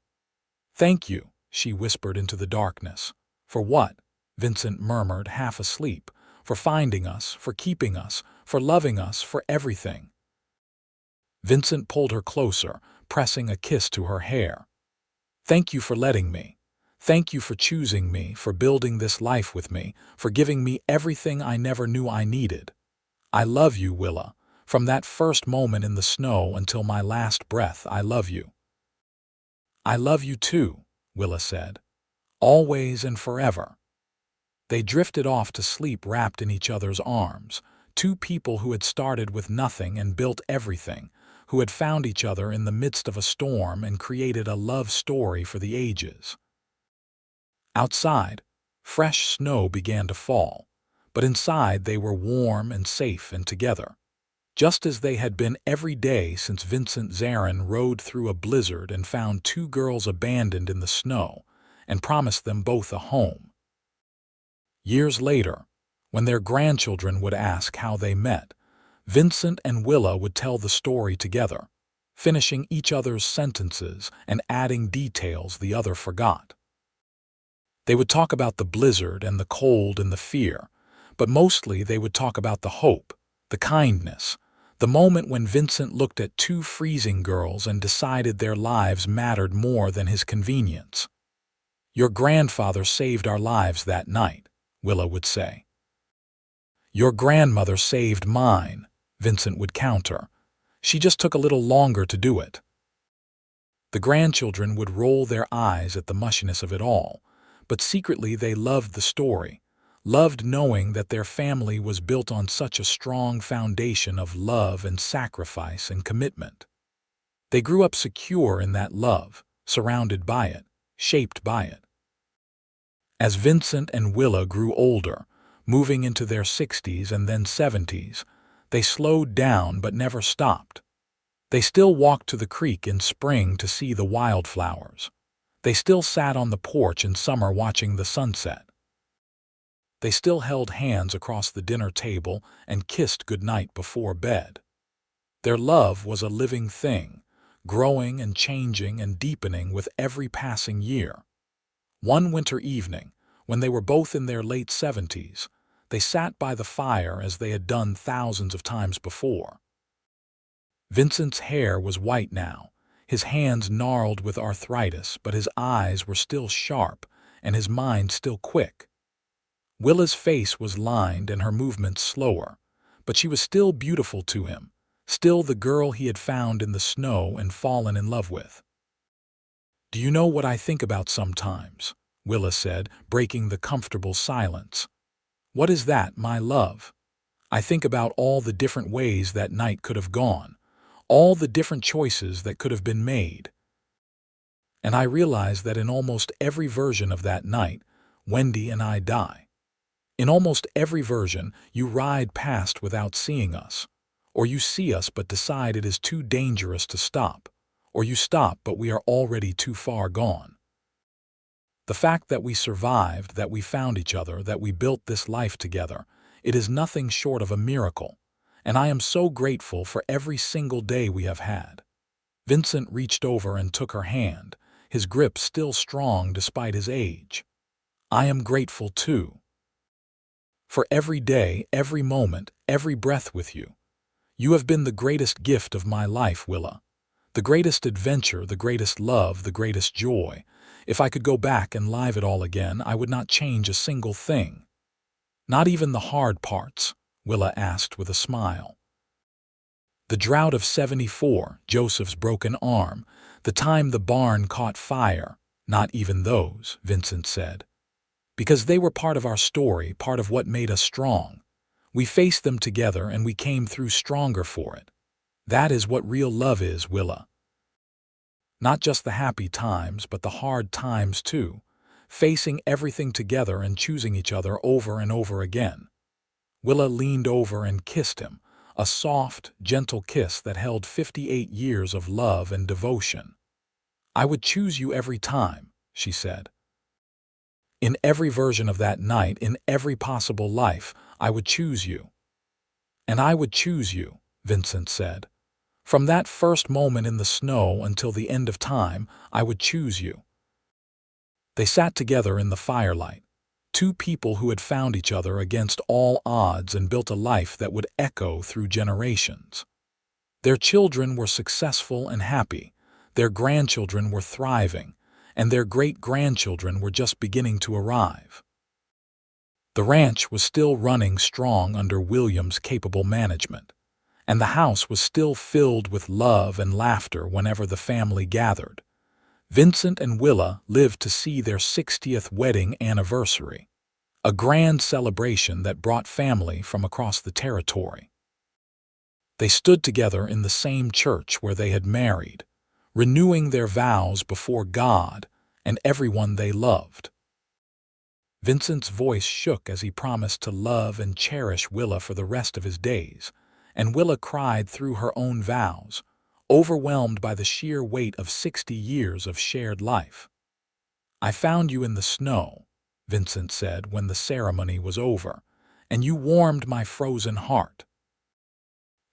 Thank you, she whispered into the darkness. For what? Vincent murmured, half asleep. For finding us, for keeping us, for loving us, for everything. Vincent pulled her closer, pressing a kiss to her hair. Thank you for letting me. Thank you for choosing me, for building this life with me, for giving me everything I never knew I needed. I love you, Willa. From that first moment in the snow until my last breath, I love you. I love you too, Willa said. always and forever. They drifted off to sleep wrapped in each other's arms, two people who had started with nothing and built everything, who had found each other in the midst of a storm and created a love story for the ages. Outside, fresh snow began to fall, but inside they were warm and safe and together, just as they had been every day since Vincent Zarin rode through a blizzard and found two girls abandoned in the snow and promised them both a home. Years later, when their grandchildren would ask how they met, Vincent and Willa would tell the story together, finishing each other's sentences and adding details the other forgot. They would talk about the blizzard and the cold and the fear, but mostly they would talk about the hope, the kindness, the moment when Vincent looked at two freezing girls and decided their lives mattered more than his convenience. "Your grandfather saved our lives that night," Willa would say. "Your grandmother saved mine," Vincent would counter. "She just took a little longer to do it." The grandchildren would roll their eyes at the mushiness of it all, but secretly they loved the story, loved knowing that their family was built on such a strong foundation of love and sacrifice and commitment. They grew up secure in that love, surrounded by it, shaped by it. As Vincent and Willa grew older, moving into their 60s and then 70s, they slowed down but never stopped. They still walked to the creek in spring to see the wildflowers. They still sat on the porch in summer watching the sunset. They still held hands across the dinner table and kissed goodnight before bed. Their love was a living thing, growing and changing and deepening with every passing year. One winter evening, when they were both in their late 70s, they sat by the fire as they had done thousands of times before. Vincent's hair was white now, his hands gnarled with arthritis, but his eyes were still sharp and his mind still quick. Willa's face was lined and her movements slower, but she was still beautiful to him, still the girl he had found in the snow and fallen in love with. "Do you know what I think about sometimes?" Willa said, breaking the comfortable silence. "What is that, my love? I think about all the different ways that night could have gone, all the different choices that could have been made. And I realize that in almost every version of that night, Wendy and I die. In almost every version, you ride past without seeing us, or you see us but decide it is too dangerous to stop, or you stop but we are already too far gone. The fact that we survived, that we found each other, that we built this life together, it is nothing short of a miracle, and I am so grateful for every single day we have had." Vincent reached over and took her hand, his grip still strong despite his age. "I am grateful too. For every day, every moment, every breath with you. You have been the greatest gift of my life, Willa. The greatest adventure, the greatest love, the greatest joy. If I could go back and live it all again, I would not change a single thing." "Not even the hard parts?" Willa asked with a smile. "The drought of 74, Joseph's broken arm, the time the barn caught fire, not even those," Vincent said. "Because they were part of our story, part of what made us strong. We faced them together and we came through stronger for it. That is what real love is, Willa. Not just the happy times, but the hard times too, facing everything together and choosing each other over and over again." Willa leaned over and kissed him, a soft, gentle kiss that held 58 years of love and devotion. "I would choose you every time," she said. "In every version of that night, in every possible life, I would choose you." "And I would choose you," Vincent said. "From that first moment in the snow until the end of time, I would choose you." They sat together in the firelight, two people who had found each other against all odds and built a life that would echo through generations. Their children were successful and happy, their grandchildren were thriving, and their great-grandchildren were just beginning to arrive. The ranch was still running strong under William's capable management, and the house was still filled with love and laughter whenever the family gathered. Vincent and Willa lived to see their 60th wedding anniversary, a grand celebration that brought family from across the territory. They stood together in the same church where they had married, renewing their vows before God and everyone they loved. Vincent's voice shook as he promised to love and cherish Willa for the rest of his days, and Willa cried through her own vows, overwhelmed by the sheer weight of 60 years of shared life. "I found you in the snow," Vincent said when the ceremony was over, "and you warmed my frozen heart.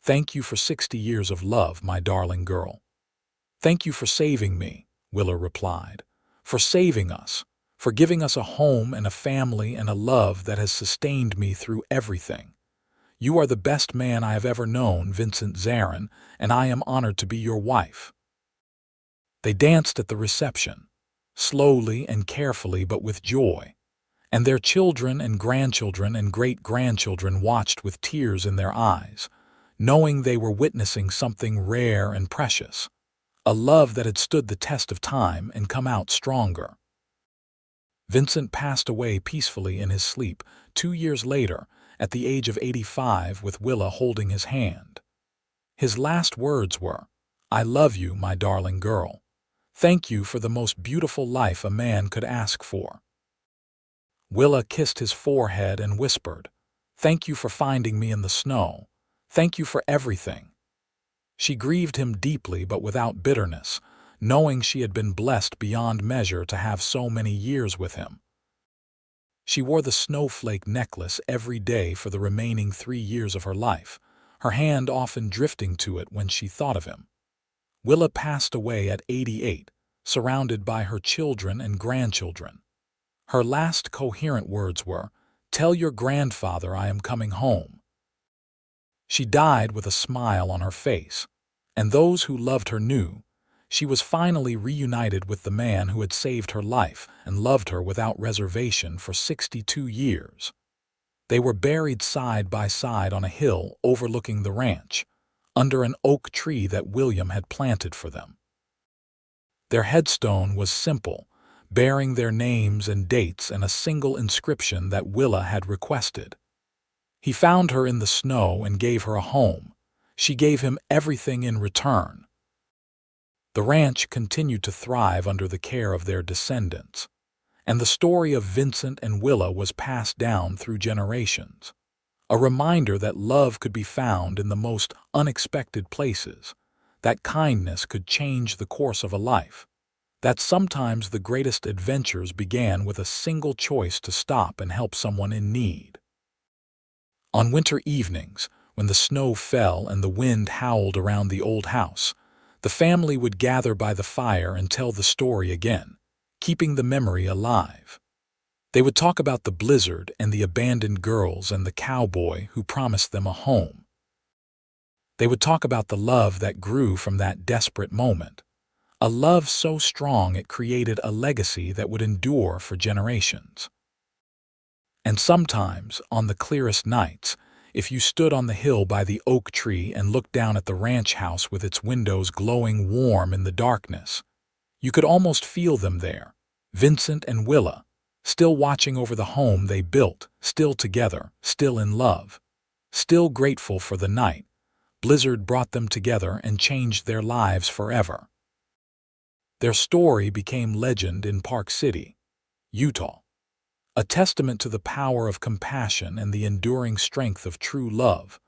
Thank you for 60 years of love, my darling girl." "Thank you for saving me," Willa replied, "for saving us, for giving us a home and a family and a love that has sustained me through everything. You are the best man I have ever known, Vincent Zarin, and I am honored to be your wife." They danced at the reception, slowly and carefully but with joy, and their children and grandchildren and great-grandchildren watched with tears in their eyes, knowing they were witnessing something rare and precious, a love that had stood the test of time and come out stronger. Vincent passed away peacefully in his sleep 2 years later, at the age of 85, with Willa holding his hand. His last words were, "I love you, my darling girl. Thank you for the most beautiful life a man could ask for." Willa kissed his forehead and whispered, "Thank you for finding me in the snow. Thank you for everything." She grieved him deeply but without bitterness, knowing she had been blessed beyond measure to have so many years with him. She wore the snowflake necklace every day for the remaining 3 years of her life, her hand often drifting to it when she thought of him. Willa passed away at 88, surrounded by her children and grandchildren. Her last coherent words were, "Tell your grandfather I am coming home." She died with a smile on her face, and those who loved her knew she was finally reunited with the man who had saved her life and loved her without reservation for 62 years. They were buried side by side on a hill overlooking the ranch, under an oak tree that William had planted for them. Their headstone was simple, bearing their names and dates and a single inscription that Willa had requested. He found her in the snow and gave her a home. She gave him everything in return. The ranch continued to thrive under the care of their descendants, and the story of Vincent and Willa was passed down through generations, a reminder that love could be found in the most unexpected places, that kindness could change the course of a life, that sometimes the greatest adventures began with a single choice to stop and help someone in need. On winter evenings, when the snow fell and the wind howled around the old house, the family would gather by the fire and tell the story again, keeping the memory alive. They would talk about the blizzard and the abandoned girls and the cowboy who promised them a home. They would talk about the love that grew from that desperate moment, a love so strong it created a legacy that would endure for generations. And sometimes, on the clearest nights, if you stood on the hill by the oak tree and looked down at the ranch house with its windows glowing warm in the darkness, you could almost feel them there, Vincent and Willa, still watching over the home they built, still together, still in love, still grateful for the night blizzard brought them together and changed their lives forever. Their story became legend in Park City, Utah, a testament to the power of compassion and the enduring strength of true love,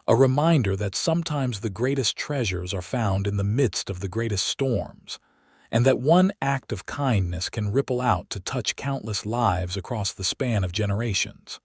a reminder that sometimes the greatest treasures are found in the midst of the greatest storms, and that one act of kindness can ripple out to touch countless lives across the span of generations.